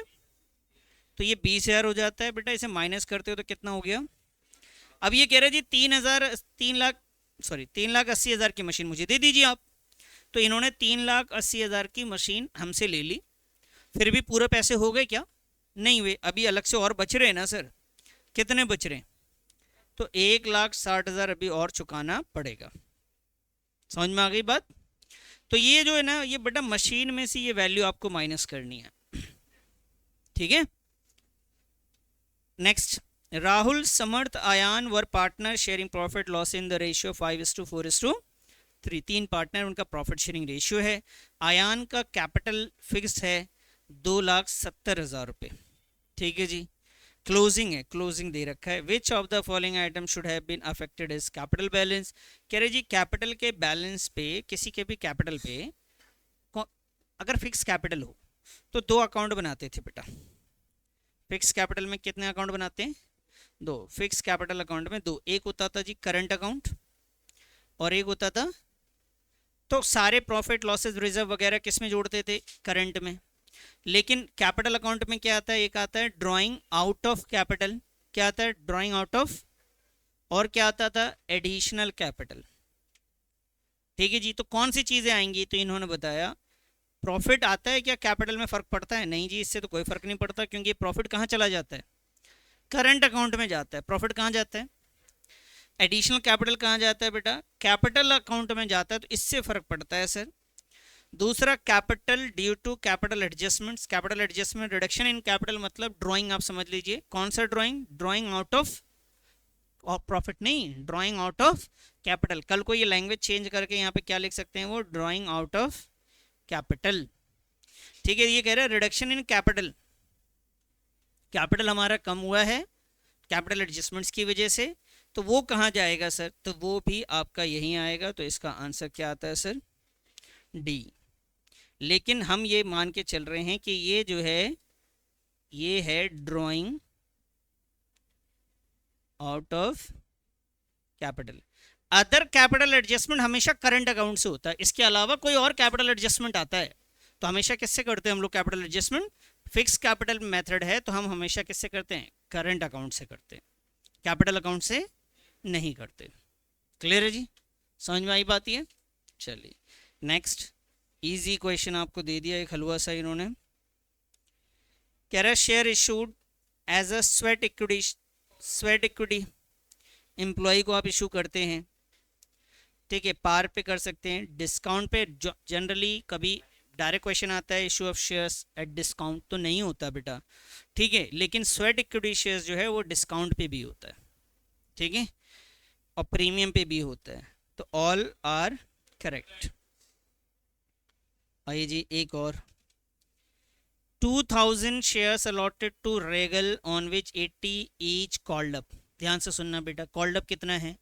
तो ये 20,000 हो जाता है बेटा, इसे माइनस करते हो तो कितना हो गया, अब ये कह रहे जी 3,80,000 की मशीन मुझे दे दीजिए आप। तो इन्होंने 3,80,000 की मशीन हमसे ले ली, फिर भी पूरे पैसे हो गए क्या? नहीं हुए, अभी अलग से और बच रहे हैं ना सर। कितने बच रहे हैं? तो 1,60,000 अभी और चुकाना पड़ेगा। समझ में आ गई बात? तो ये जो है ना, ये बेटा मशीन में से ये वैल्यू आपको माइनस करनी है, ठीक है। Next, Rahul, Samarth, Ayaan were partner sharing profit loss in the ratio 5:4:3। 3 partner, उनका प्रॉफिट शेयरिंग रेशियो है। आयान का कैपिटल फिक्स है 2,70,000 रुपये, ठीक है जी। क्लोजिंग है, क्लोजिंग दे रखा है। Which of the following item should have been affected is capital balance. कह रहे जी कैपिटल के बैलेंस पे, किसी के भी कैपिटल पे अगर फिक्स कैपिटल हो तो 2 अकाउंट बनाते थे बेटा। फिक्स कैपिटल में कितने अकाउंट बनाते हैं? 2। फिक्स कैपिटल अकाउंट में 2, एक होता था जी करंट अकाउंट और एक होता था, तो सारे प्रॉफिट लॉसेस रिजर्व वगैरह किस में जोड़ते थे? करंट में। लेकिन कैपिटल अकाउंट में क्या आता है? एक आता है ड्राइंग आउट ऑफ कैपिटल। क्या आता है? Drawing out of. और क्या आता था? एडिशनल कैपिटल, ठीक है जी। तो कौन सी चीजें आएंगी? तो इन्होंने बताया प्रॉफिट आता है क्या कैपिटल में, फर्क पड़ता है? नहीं जी, इससे तो कोई फर्क नहीं पड़ता, क्योंकि प्रॉफिट कहाँ चला जाता है? करंट अकाउंट में जाता है। प्रॉफिट कहाँ जाता है? एडिशनल कैपिटल कहाँ जाता है बेटा? कैपिटल अकाउंट में जाता है, तो इससे फर्क पड़ता है सर। दूसरा, capital due to capital adjustments. Capital adjustment, reduction in capital मतलब ड्राइंग, आप समझ लीजिए। कौन सा drawing? Drawing out of profit नहीं, ड्राइंग आउट ऑफ कैपिटल। कल को ये लैंग्वेज चेंज करके यहाँ पे क्या लिख सकते हैं? वो ड्राइंग आउट ऑफ कैपिटल, ठीक है। ये कह रहा है रिडक्शन इन कैपिटल, कैपिटल हमारा कम हुआ है कैपिटल एडजस्टमेंट्स की वजह से, तो वो कहाँ जाएगा सर? तो वो भी आपका यहीं आएगा। तो इसका आंसर क्या आता है सर? डी। लेकिन हम ये मान के चल रहे हैं कि ये जो है, ये है drawing out of capital. Other capital adjustment हमेशा करंट अकाउंट से होता है, इसके अलावा कोई और कैपिटल एडजस्टमेंट आता है तो हमेशा किससे करते हैं हम लोग capital adjustment? Fix capital method है तो हम हमेशा किससे करते हैं? करंट अकाउंट से करते हैं, कैपिटल अकाउंट से नहीं करते। क्लियर है जी? समझ में आई बात ये? चलिए नेक्स्ट, इजी क्वेश्चन आपको दे दिया एक हलवा सा इन्होंने। कह रहा है share issued as a sweat equity, sweat equity employ को आप इशू करते हैं, ठीक है। पार पे कर सकते हैं, डिस्काउंट पे जनरली कभी डायरेक्ट क्वेश्चन आता है issue of shares at discount, तो नहीं होता बेटा, ठीक है। लेकिन स्वेट इक्विटी शेयर्स जो है वो डिस्काउंट पे भी होता है, ठीक है, और प्रीमियम पे भी होता है। तो ऑल आर करेक्ट। आइए जी एक और, 2,000 shares allotted to Regal on which 80 each called up. ध्यान से सुनना बेटा, कॉल्ड अप कितना है?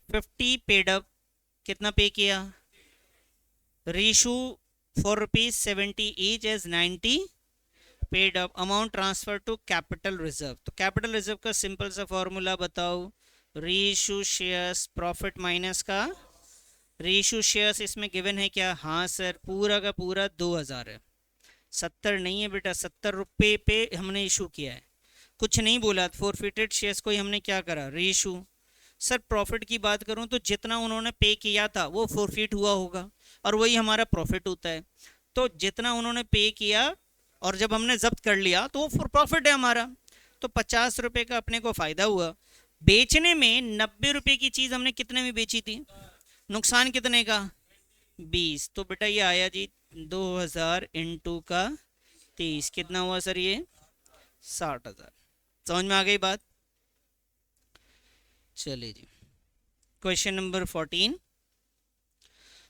50 पेड अप, कितना पे किया? Reissue ₹4.70 each as 90 paid up. Amount transfer to capital reserve. तो कैपिटल रिजर्व का सिंपल सा फॉर्मूला बताओ, रीशू शेयर्स प्रॉफिट माइनस का रीशू शेयर्स। इसमें गिवन है क्या? हाँ सर, पूरा का पूरा 2,000 है, 70 नहीं है बेटा, 70 रुपये पे हमने इशू किया है, कुछ नहीं बोला। फोरफिटेड शेयर्स को ही हमने क्या करा? रीशू। सर प्रॉफिट की बात करूं तो जितना उन्होंने पे किया था वो फोरफिट हुआ होगा और वही हमारा प्रॉफिट होता है। तो जितना उन्होंने पे किया और जब हमने जब्त कर लिया तो वो प्रॉफिट है हमारा। तो 50 रुपये का अपने को फायदा हुआ। बेचने में 90 रुपये की चीज हमने कितने में बेची थी? नुकसान कितने का? 20। तो बेटा ये आया जी 2,000 इंटू का 30, कितना हुआ सर? ये 60,000। समझ में आ गई बात? चलिए जी question number 14।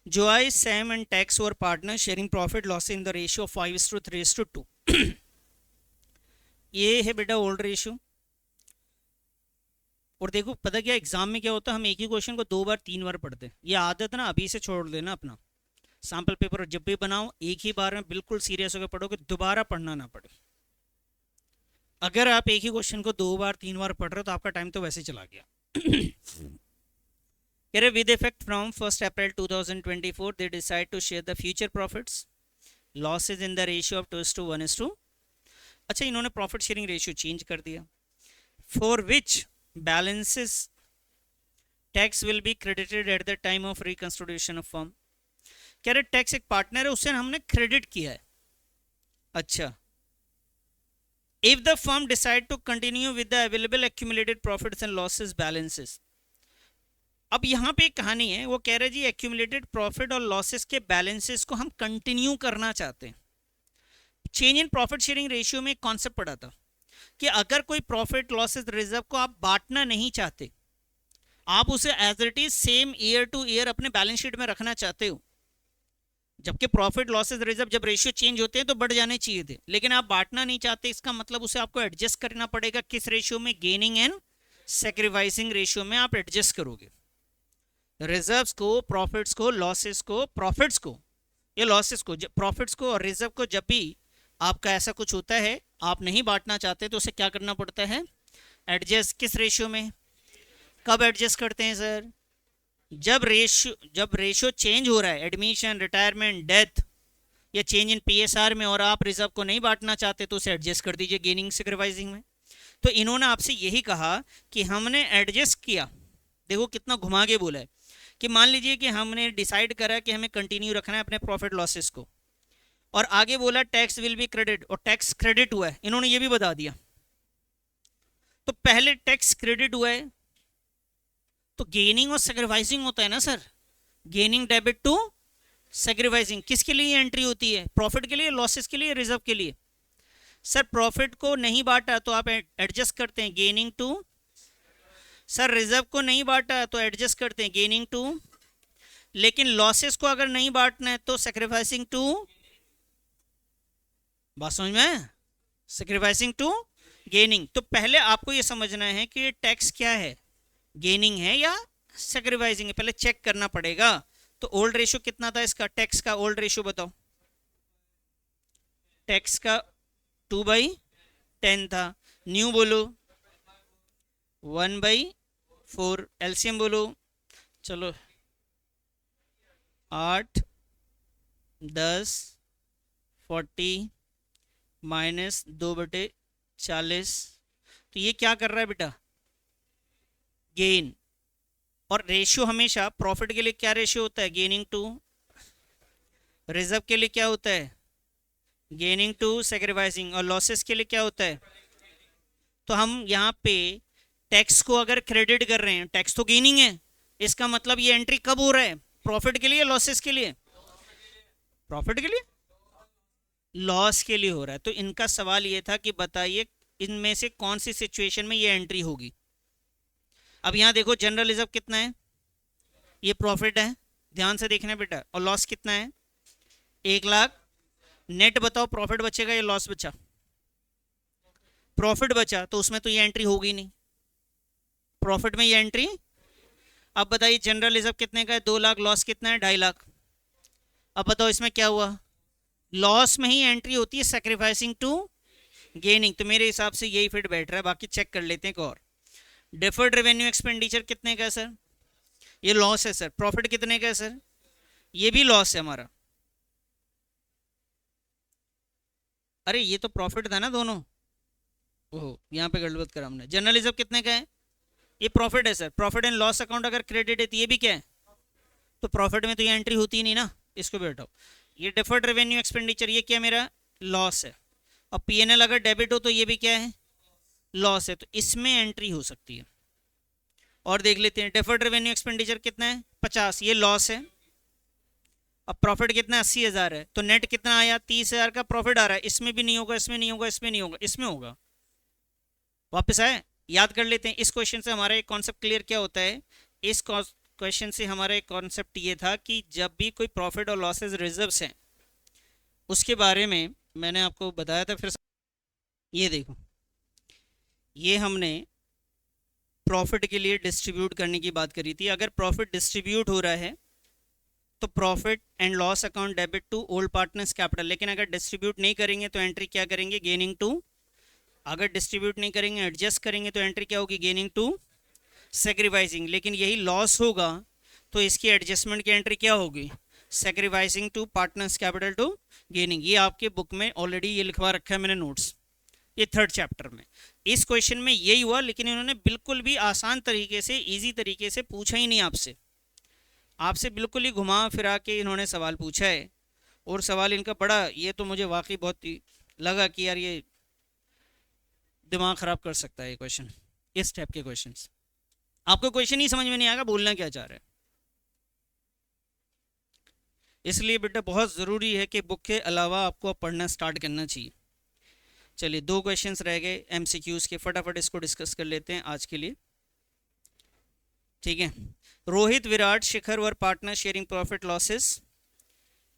Joy, Sam and Tex were partners sharing profit loss in the ratio of 5:3:2। ये है बेटा ओल्ड रेशियो। और देखो पता क्या एग्जाम में क्या होता है, हम एक ही क्वेश्चन को 2 बार 3 बार पढ़ते हैं। ये आदत ना अभी से छोड़ देना अपना। सैंपल पेपर जब भी बनाओ एक ही बार में बिल्कुल सीरियस होकर पढ़ो कि दोबारा पढ़ना ना पड़े। अगर आप एक ही क्वेश्चन को 2 बार 3 बार पढ़ रहे हो तो आपका टाइम तो वैसे चला गया। With effect from 1st April 2024, they decide to share the future profits, losses in the ratio of 2:1:2। अच्छा, इन्होंने प्रॉफिट शेयरिंग रेशियो चेंज कर दिया। for which balances tax will be credited at the time of reconstitution of firm। कह रहे tax एक partner है, उसे हमने क्रेडिट किया है। अच्छा, if the firm decide to continue with the available accumulated profits and losses balances। अब यहाँ पे एक कहानी है, वो कह रहे जी एक्यूमुलेटेड प्रॉफिट और लॉसेस के बैलेंसेस को हम कंटिन्यू करना चाहते हैं। Change in profit sharing ratio में एक कॉन्सेप्ट पढ़ा था कि अगर कोई प्रॉफिट लॉसेस रिजर्व को आप बांटना नहीं चाहते, आप उसे as it is same year to year अपने बैलेंस शीट में रखना चाहते हो, जबकि प्रॉफिट लॉसेस रिजर्व जब रेशियो चेंज होते हैं तो बढ़ जाने चाहिए थे, लेकिन आप बांटना नहीं चाहते। इसका मतलब उसे आपको एडजस्ट करना पड़ेगा। किस रेशियो में? गेनिंग एंड सैक्रिफाइसिंग रेशियो में आप एडजस्ट करोगे रिजर्व्स को, प्रॉफिट्स को, लॉसेस को, प्रॉफिट्स को या लॉसेस को, प्रॉफिट्स को और रिजर्व को। जब भी आपका ऐसा कुछ होता है, आप नहीं बांटना चाहते, तो उसे क्या करना पड़ता है? एडजस्ट। किस रेशियो में? कब एडजस्ट करते हैं सर? जब रेशियो चेंज हो रहा है, एडमिशन, रिटायरमेंट, डेथ या चेंज इन पीएसआर में, और आप रिजर्व को नहीं बांटना चाहते, तो उसे एडजस्ट कर दीजिए गेनिंग सैक्रिफाइसिंग में। तो इन्होंने आपसे यही कहा कि हमने एडजस्ट किया। देखो कितना घुमा के बोला है कि मान लीजिए कि हमने डिसाइड करा कि हमें कंटिन्यू रखना है अपने प्रॉफिट लॉसेस को, और आगे बोला टैक्स विल बी क्रेडिट, और टैक्स क्रेडिट हुआ है, इन्होंने ये भी बता दिया। तो पहले टैक्स क्रेडिट हुआ है तो गेनिंग और सैक्रिफाइसिंग होता है ना sir, gaining debit to sacrificing. किसके लिए एंट्री होती है? प्रॉफिट के लिए, लॉसेस के लिए, रिजर्व के लिए? सर प्रॉफिट को नहीं बांटा तो आप एडजस्ट करते हैं गेनिंग टू, सर रिजर्व को नहीं बांटा तो एडजस्ट करते हैं गेनिंग टू, लेकिन लॉसेस को अगर नहीं बांटना है तो सैक्रिफाइसिंग टू। बात समझ में? Sacrificing to gaining. तो पहले आपको ये समझना है कि टैक्स क्या है, गेनिंग है या सैक्रिफाइसिंग है, पहले चेक करना पड़ेगा। तो ओल्ड रेशियो कितना था इसका? टैक्स का ओल्ड रेशियो बताओ। टैक्स का 2/10 था। न्यू बोलो 1/4। एलसीएम बोलो, चलो 8, 10, 40 माइनस 2/40। तो ये क्या कर रहा है बेटा? गेन। और रेशियो हमेशा प्रॉफिट के लिए क्या रेशियो होता है? Gaining to. रिजर्व के लिए क्या होता है? Gaining to sacrificing. और लॉसेस के लिए क्या होता है? तो हम यहाँ पे टैक्स को अगर क्रेडिट कर रहे हैं, टैक्स तो गेनिंग है, इसका मतलब ये एंट्री कब हो रहा है? प्रॉफिट के लिए, लॉसेस के लिए? प्रॉफिट के लिए, लॉस के लिए हो रहा है। तो इनका सवाल ये था कि बताइए इनमें से कौन सी सिचुएशन में ये एंट्री होगी। अब यहाँ देखो जनरल रिजर्व कितना है? ये प्रॉफिट है, ध्यान से देखना बेटा। और लॉस कितना है? 1 लाख। नेट बताओ, प्रॉफिट बचेगा या लॉस बचा? प्रॉफिट बचा, तो उसमें तो ये एंट्री होगी नहीं, प्रॉफिट में ये एंट्री। अब बताइए जनरल रिजर्व कितने का है? 2 लाख। लॉस कितना है? 2.5 लाख। अब बताओ इसमें क्या हुआ? लॉस में ही एंट्री होती है सैक्रिफाइसिंग टू गेनिंग। तो मेरे हिसाब से यही फिट बैठ रहा है। बाकी चेक कर लेते हैं एक और। डिफर्ड रेवेन्यू एक्सपेंडिचर कितने का है सर? ये लॉस है सर। प्रॉफिट कितने का है सर? ये भी लॉस है हमारा। अरे ये तो प्रॉफिट था ना दोनों। ओहो, यहाँ पे गड़बड़ करा हमने। जनरल रिजर्व कितने का है? ये प्रॉफिट है sir. Profit and loss account अगर क्रेडिट है तो ये भी क्या है? तो प्रॉफिट में तो ये एंट्री होती ही नहीं ना। इसको बैठाओ। ये डिफर्ड रेवेन्यू एक्सपेंडिचर, ये क्या मेरा? लॉस है। और पीएनएल अगर डेबिट हो तो ये भी क्या है? लॉस है। तो इसमें एंट्री हो सकती है। और देख लेते हैं डिफर्ड रेवेन्यू एक्सपेंडिचर कितना है? 50। ये लॉस है। अब प्रॉफिट कितना है? 80,000 है। तो नेट कितना आया? 30,000 का प्रॉफिट आ रहा है। इसमें भी नहीं होगा, इसमें नहीं होगा, इसमें नहीं होगा, इसमें होगा। वापस आए, याद कर लेते हैं। इस क्वेश्चन से हमारा एक कॉन्सेप्ट क्लियर क्या होता है? इस क्वेश्चन से हमारा एक कॉन्सेप्ट ये था कि जब भी कोई प्रॉफिट और लॉसेस रिजर्व्स हैं, उसके बारे में मैंने आपको बताया था। फिर ये देखो, ये हमने प्रॉफिट के लिए डिस्ट्रीब्यूट करने की बात करी थी। अगर प्रॉफिट डिस्ट्रीब्यूट हो रहा है तो profit and loss account debit to old partners capital. लेकिन अगर डिस्ट्रीब्यूट नहीं करेंगे तो एंट्री क्या करेंगे? Gaining to. अगर डिस्ट्रीब्यूट नहीं करेंगे, एडजस्ट करेंगे, तो एंट्री क्या होगी? Gaining to sacrificing. लेकिन यही लॉस होगा तो इसकी एडजस्टमेंट की एंट्री क्या होगी? Sacrificing to partners capital to gaining. ये आपके बुक में ऑलरेडी ये लिखवा रखा है मैंने नोट्स, ये 3rd चैप्टर में। इस क्वेश्चन में यही हुआ, लेकिन इन्होंने बिल्कुल भी आसान तरीके से, इजी तरीके से पूछा ही नहीं आपसे। आपसे बिल्कुल ही घुमा फिरा के इन्होंने सवाल पूछा है। और सवाल इनका बड़ा, ये तो मुझे वाकई बहुत ही लगा कि यार ये दिमाग ख़राब कर सकता है ये क्वेश्चन। इस टाइप के क्वेश्चंस आपको क्वेश्चन ही समझ में नहीं आएगा बोलना क्या चाह रहे हैं। इसलिए बेटा बहुत ज़रूरी है कि बुक के अलावा आपको अब पढ़ना स्टार्ट करना चाहिए। चलिए 2 क्वेश्चंस रह गए एमसीक्यूज़ के, फटाफट इसको डिस्कस कर लेते हैं आज के लिए, ठीक है। Rohit, Virat, Shikhar were partner sharing profit losses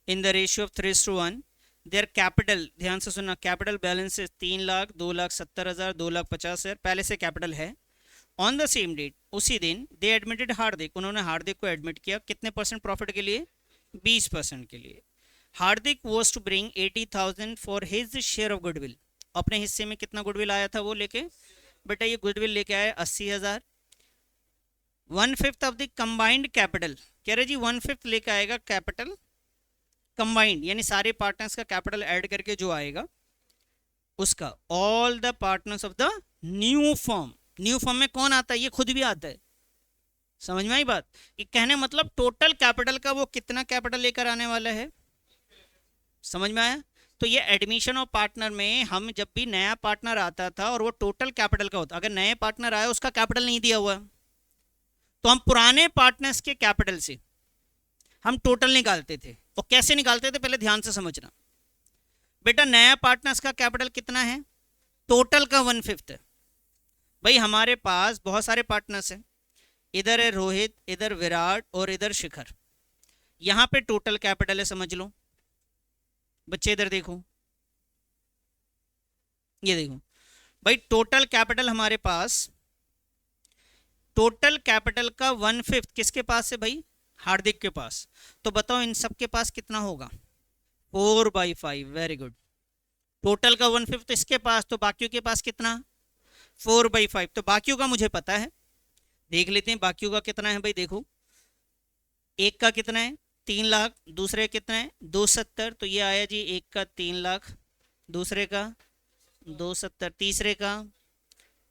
in the ratio of 3:1। Their capital, ध्यान से सुनना, कैपिटल बैलेंस 3 लाख, 2,70,000, 2,50,000 पहले से कैपिटल है। ऑन द सेम डेट, उसी दिन, दे एडमिटेड हार्दिक, उन्होंने हार्दिक को एडमिट किया कितने % प्रॉफिट के लिए? 20% के लिए। Hardik was to bring 80,000 for his share of goodwill, अपने हिस्से में कितना गुडविल आया था वो लेके? बेटा ये गुडविल लेके आया 80,000। 1/5 ऑफ द कंबाइंड कैपिटल, कह रहे जी 1/5 लेके आएगा कैपिटल कंबाइंड, यानी सारे पार्टनर्स का कैपिटल ऐड करके जो आएगा उसका। All the partners of the new firm, new firm में कौन आता है? ये खुद भी आता है। समझ में आई बात? ये कहने मतलब टोटल कैपिटल का वो कितना कैपिटल लेकर आने वाला है, समझ में आया? तो ये एडमिशन ऑफ पार्टनर में हम जब भी नया पार्टनर आता था और वो टोटल कैपिटल का होता, अगर नए पार्टनर आया उसका कैपिटल नहीं दिया हुआ तो हम पुराने पार्टनर्स के कैपिटल से हम टोटल निकालते थे। और कैसे निकालते थे पहले ध्यान से समझना बेटा। नया पार्टनर्स का कैपिटल कितना है? टोटल का 1/5 है। भाई हमारे पास बहुत सारे पार्टनर्स हैं, इधर है रोहित, इधर विराट और इधर शिखर। यहां पे टोटल कैपिटल है, समझ लो बच्चे। इधर देखो, ये देखो भाई, टोटल कैपिटल हमारे पास, टोटल कैपिटल का 1/5 किसके पास है भाई? हार्दिक के पास। तो बताओ इन सब के पास कितना होगा? 4/5। Very good. टोटल का 1/5 इसके पास, तो बाकियों के पास कितना? 4/5। तो बाकियों का मुझे पता है, देख लेते हैं बाकियों का कितना है भाई। देखो एक का कितना है? 3 लाख। दूसरे कितना है? 270। तो ये आया जी, एक का 3 लाख, दूसरे का 270, तीसरे का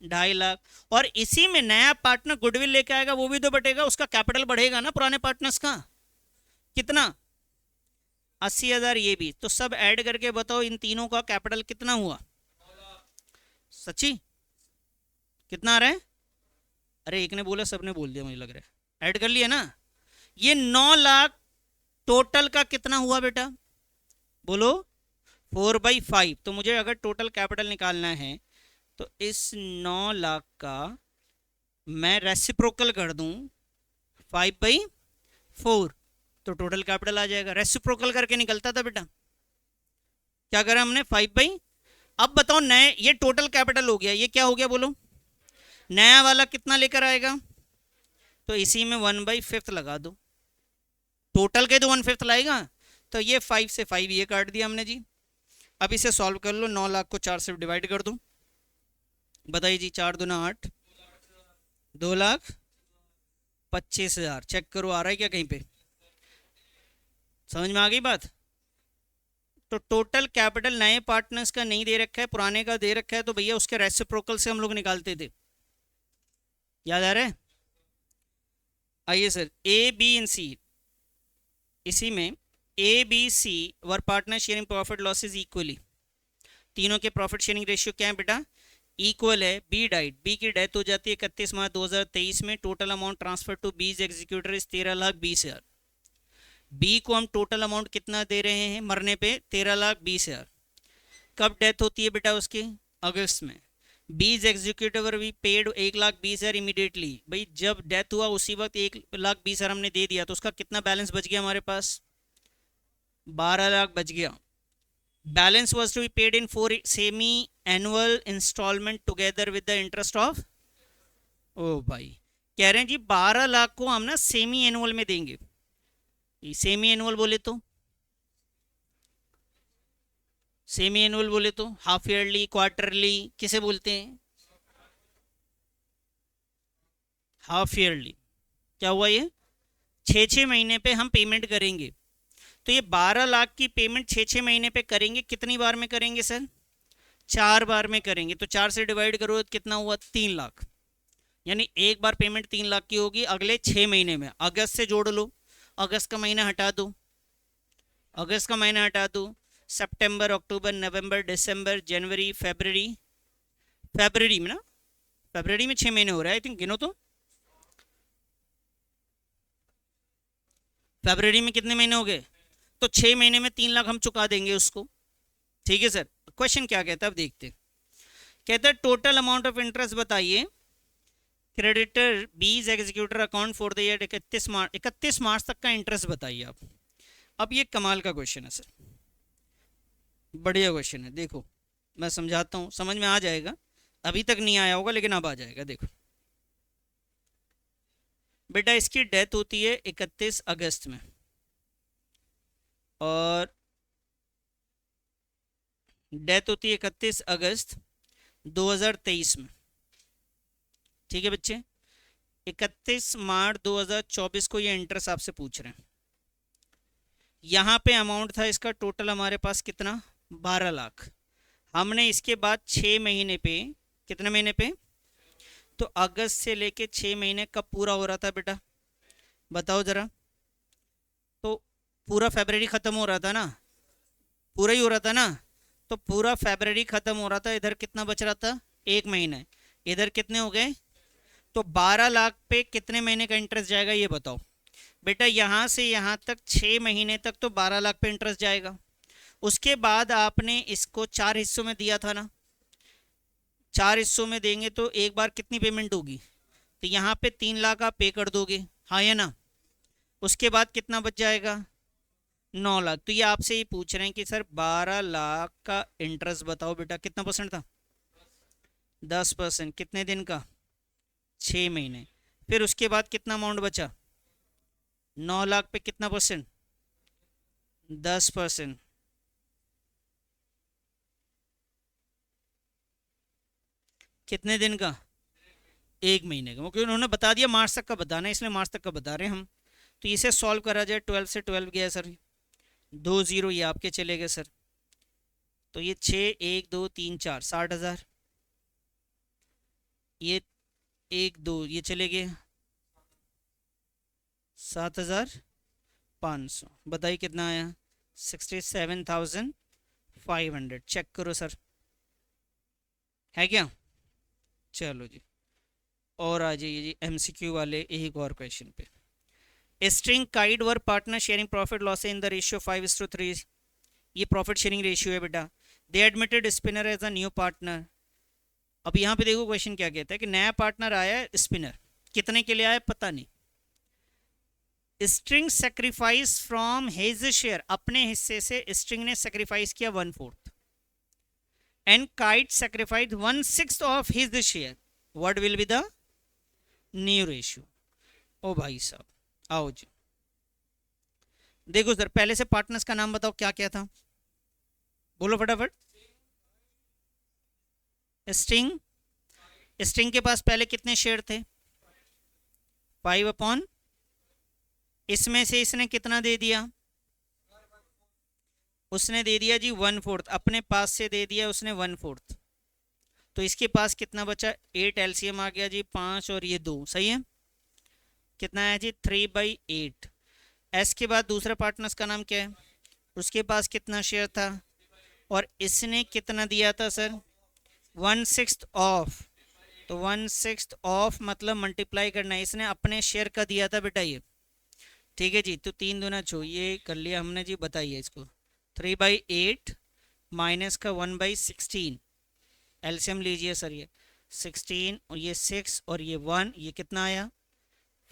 2.5 लाख। और इसी में नया पार्टनर गुडविल लेके आएगा, वो भी तो बटेगा, उसका कैपिटल बढ़ेगा ना पुराने पार्टनर्स का। कितना? 80,000। ये भी तो सब ऐड करके बताओ इन तीनों का कैपिटल कितना हुआ? सच्ची कितना आ रहा है? अरे एक ने बोला, सबने बोल दिया, मुझे लग रहा है ऐड कर लिया ना। ये 9 लाख टोटल का कितना हुआ बेटा? बोलो। 4/5। तो मुझे अगर टोटल कैपिटल निकालना है तो इस 9 लाख का मैं रेसिप्रोकल कर दूं 5/4, तो टोटल कैपिटल आ जाएगा। रेसिप्रोकल करके निकलता था बेटा, क्या करा हमने? 5/। अब बताओ नए, ये टोटल कैपिटल हो गया, ये क्या हो गया बोलो? नया वाला कितना लेकर आएगा? तो इसी में 1/5 लगा दो, टोटल के तो 1/5 लाएगा। तो ये 5 से 5 ये काट दिया हमने जी। अब इसे सॉल्व कर लो, 9 लाख को 4 से डिवाइड कर दो। बताइए जी, 4 दूना 8, 2,25,000। चेक करो आ रहा है क्या कहीं पे? समझ में आ गई बात? तो टोटल कैपिटल नए पार्टनर्स का नहीं दे रखा है, पुराने का दे रखा है, तो भैया उसके रेसिप्रोकल से हम लोग निकालते थे। याद आ रहा है? आइए sir, A B and C, इसी में A B C were partner sharing profit losses equally. तीनों के प्रॉफिट शेयरिंग रेशियो क्या है बेटा? इक्वल है। बी डाइट, बी की डेथ हो जाती है 31 मार्च 2023 में। टोटल अमाउंट ट्रांसफर टू बीज एग्जीक्यूटर इज 13,20,000। बी को हम टोटल अमाउंट कितना दे रहे हैं मरने पे? 13,20,000। कब डेथ होती है बेटा उसकी? अगस्त में। बीज एग्जीक्यूटिव भी पेड 1,20,000 इमीडिएटली। भाई जब डेथ हुआ उसी वक्त 1,20,000 हमने दे दिया, तो उसका कितना बैलेंस बच गया हमारे पास? 12 लाख बच गया। Balance was to be paid in 4 semi annual installment together with the interest of. Oh भाई कह रहे हैं जी 12 लाख को हम ना सेमी एनुअल में देंगे। सेमी एनुअल बोले तो, सेमी एनुअल बोले तो हाफ ईयरली, क्वार्टरली, किसे बोलते हैं? Half yearly. क्या हुआ ये? 6-6 महीने पे हम पेमेंट करेंगे। तो ये 12 लाख की पेमेंट 6-6 महीने पे करेंगे, कितनी बार में करेंगे सर? 4 बार में करेंगे तो 4 से डिवाइड करो तो कितना हुआ, 3 लाख। यानी एक बार पेमेंट 3 लाख की होगी अगले 6 महीने में। अगस्त से जोड़ लो, अगस्त का महीना हटा दो, अगस्त का महीना हटा दो, सितंबर, अक्टूबर, नवंबर, दिसंबर, जनवरी, फरवरी, फरवरी में ना, फरवरी में 6 महीने हो रहा है आई थिंक, गिनो तो। फरवरी में कितने महीने हो गए, तो 6 महीने में 3 लाख हम चुका देंगे उसको। ठीक है सर। क्वेश्चन क्या कहता है अब देखते हैं। कहता है टोटल अमाउंट ऑफ इंटरेस्ट बताइए क्रेडिटर बीज executor account for the year 31 मार्च तक का इंटरेस्ट बताइए आप। अब ये कमाल का क्वेश्चन है सर, बढ़िया क्वेश्चन है। देखो मैं समझाता हूँ, समझ में आ जाएगा, अभी तक नहीं आया होगा लेकिन अब आ जाएगा। देखो बेटा इसकी डेथ होती है 31 अगस्त में और डेथ होती है 31 अगस्त 2023 में। ठीक है बच्चे, 31 मार्च 2024 को ये इंटरेस्ट आपसे पूछ रहे हैं। यहाँ पे अमाउंट था इसका टोटल हमारे पास कितना, 12 लाख। हमने इसके बाद 6 महीने पे, कितने महीने पे, तो अगस्त से लेके 6 महीने कब पूरा हो रहा था बेटा, बताओ जरा। तो पूरा फरवरी ख़त्म हो रहा था ना, पूरा ही हो रहा था ना, तो पूरा फरवरी ख़त्म हो रहा था, इधर कितना बच रहा था, 1 महीना, इधर कितने हो गए, तो 12 लाख पे कितने महीने का इंटरेस्ट जाएगा ये बताओ। बेटा यहाँ से यहाँ तक 6 महीने तक तो 12 लाख पे इंटरेस्ट जाएगा। उसके बाद आपने इसको 4 हिस्सों में दिया था ना, 4 हिस्सों में देंगे तो एक बार कितनी पेमेंट होगी, तो यहाँ पे 3 लाख आप पे कर दोगे, हाँ या ना। उसके बाद कितना बच जाएगा, 9 लाख। तो ये आपसे ही पूछ रहे हैं कि सर 12 लाख का इंटरेस्ट बताओ बेटा, कितना परसेंट था, 10%, कितने दिन का, 6 महीने। फिर उसके बाद कितना अमाउंट बचा, 9 लाख पे कितना परसेंट, 10%, कितने दिन का, 1 महीने का। क्योंकि उन्होंने बता दिया मार्च तक का बताना है, इसलिए मार्च तक का बता रहे हैं हम। तो इसे सॉल्व करा जाए, 12 से 12 गया सर, 2 0 ये आपके चले गए सर। तो ये 6 1 2 3 4 60,000, ये 1 2 ये चले गए 7,500। बताइए कितना आया, 67,500। चेक करो सर, है क्या। चलो जी और आ जाइए जी एमसीक्यू वाले एक और क्वेश्चन पे। String Kite were partner sharing profit loss in the ratio 5:3। ये प्रॉफिट शेयरिंग रेशियो है बेटा। They admitted Spinner as a new partner. अब यहाँ पे देखो क्वेश्चन क्या कहता है कि नया पार्टनर आया है स्पिनर, कितने के लिए आया पता नहीं। String sacrifice from his share, अपने हिस्से से स्ट्रिंग ने सेक्रीफाइस किया 1/4 and Kite sacrifice 1/6 of his share, what will be the new ratio. Oh भाई साहब आओ जी, देखो सर पहले से पार्टनर्स का नाम बताओ क्या क्या था, बोलो फटाफट। स्ट्रिंग, स्ट्रिंग के पास पहले कितने शेयर थे, 5/, इसमें से इसने कितना दे दिया, उसने दे दिया जी 1/4, अपने पास से दे दिया उसने 1/4। तो इसके पास कितना बचा, 8 एलसीएम आ गया जी, 5 और ये 2, सही है। कितना है जी 3/8। एस के बाद दूसरे पार्टनर्स का नाम क्या है, उसके पास कितना शेयर था और इसने कितना दिया था सर, 1/6 ऑफ। तो 1/6 ऑफ मतलब मल्टीप्लाई करना है, इसने अपने शेयर का दिया था बेटा ये। ठीक है जी, तो 3 दूना 6 ये कर लिया हमने जी, बताइए इसको। 3/8 माइनस का 1/16, एलसीएम लीजिए सर, ये 16 और ये 6 और ये 1, ये कितना आया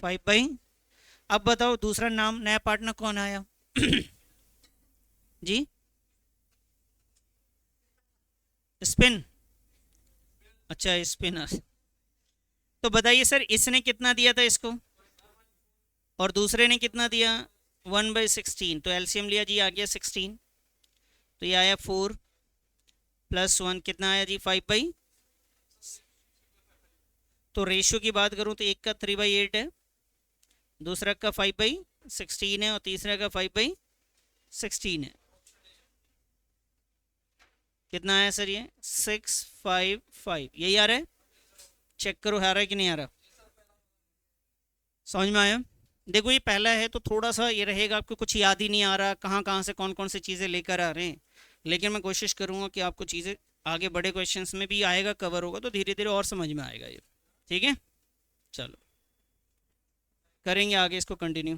5/। अब बताओ दूसरा नाम नया पार्टनर कौन आया जी, स्पिन, अच्छा स्पिनर। तो बताइए सर इसने कितना दिया था इसको और दूसरे ने कितना दिया, 1/16। तो एलसीएम लिया जी, आ गया 16, तो ये आया 4 + 1 कितना आया जी 5/। तो रेशियो की बात करूं तो एक का 3/8 है, दूसरा का 5/16 है और तीसरा का 5/16 है। कितना आया सर ये 655, यही आ रहा है? चेक करो आ रहा है कि नहीं आ रहा, समझ में आया? देखो ये पहला है तो थोड़ा सा ये रहेगा, आपको कुछ याद ही नहीं आ रहा कहाँ कहाँ से कौन कौन सी चीज़ें लेकर आ रहे हैं, लेकिन मैं कोशिश करूँगा कि आपको चीज़ें आगे बड़े क्वेश्चंस में भी आएगा, कवर होगा तो धीरे धीरे और समझ में आएगा ये। ठीक है, चलो करेंगे आगे इसको कंटिन्यू।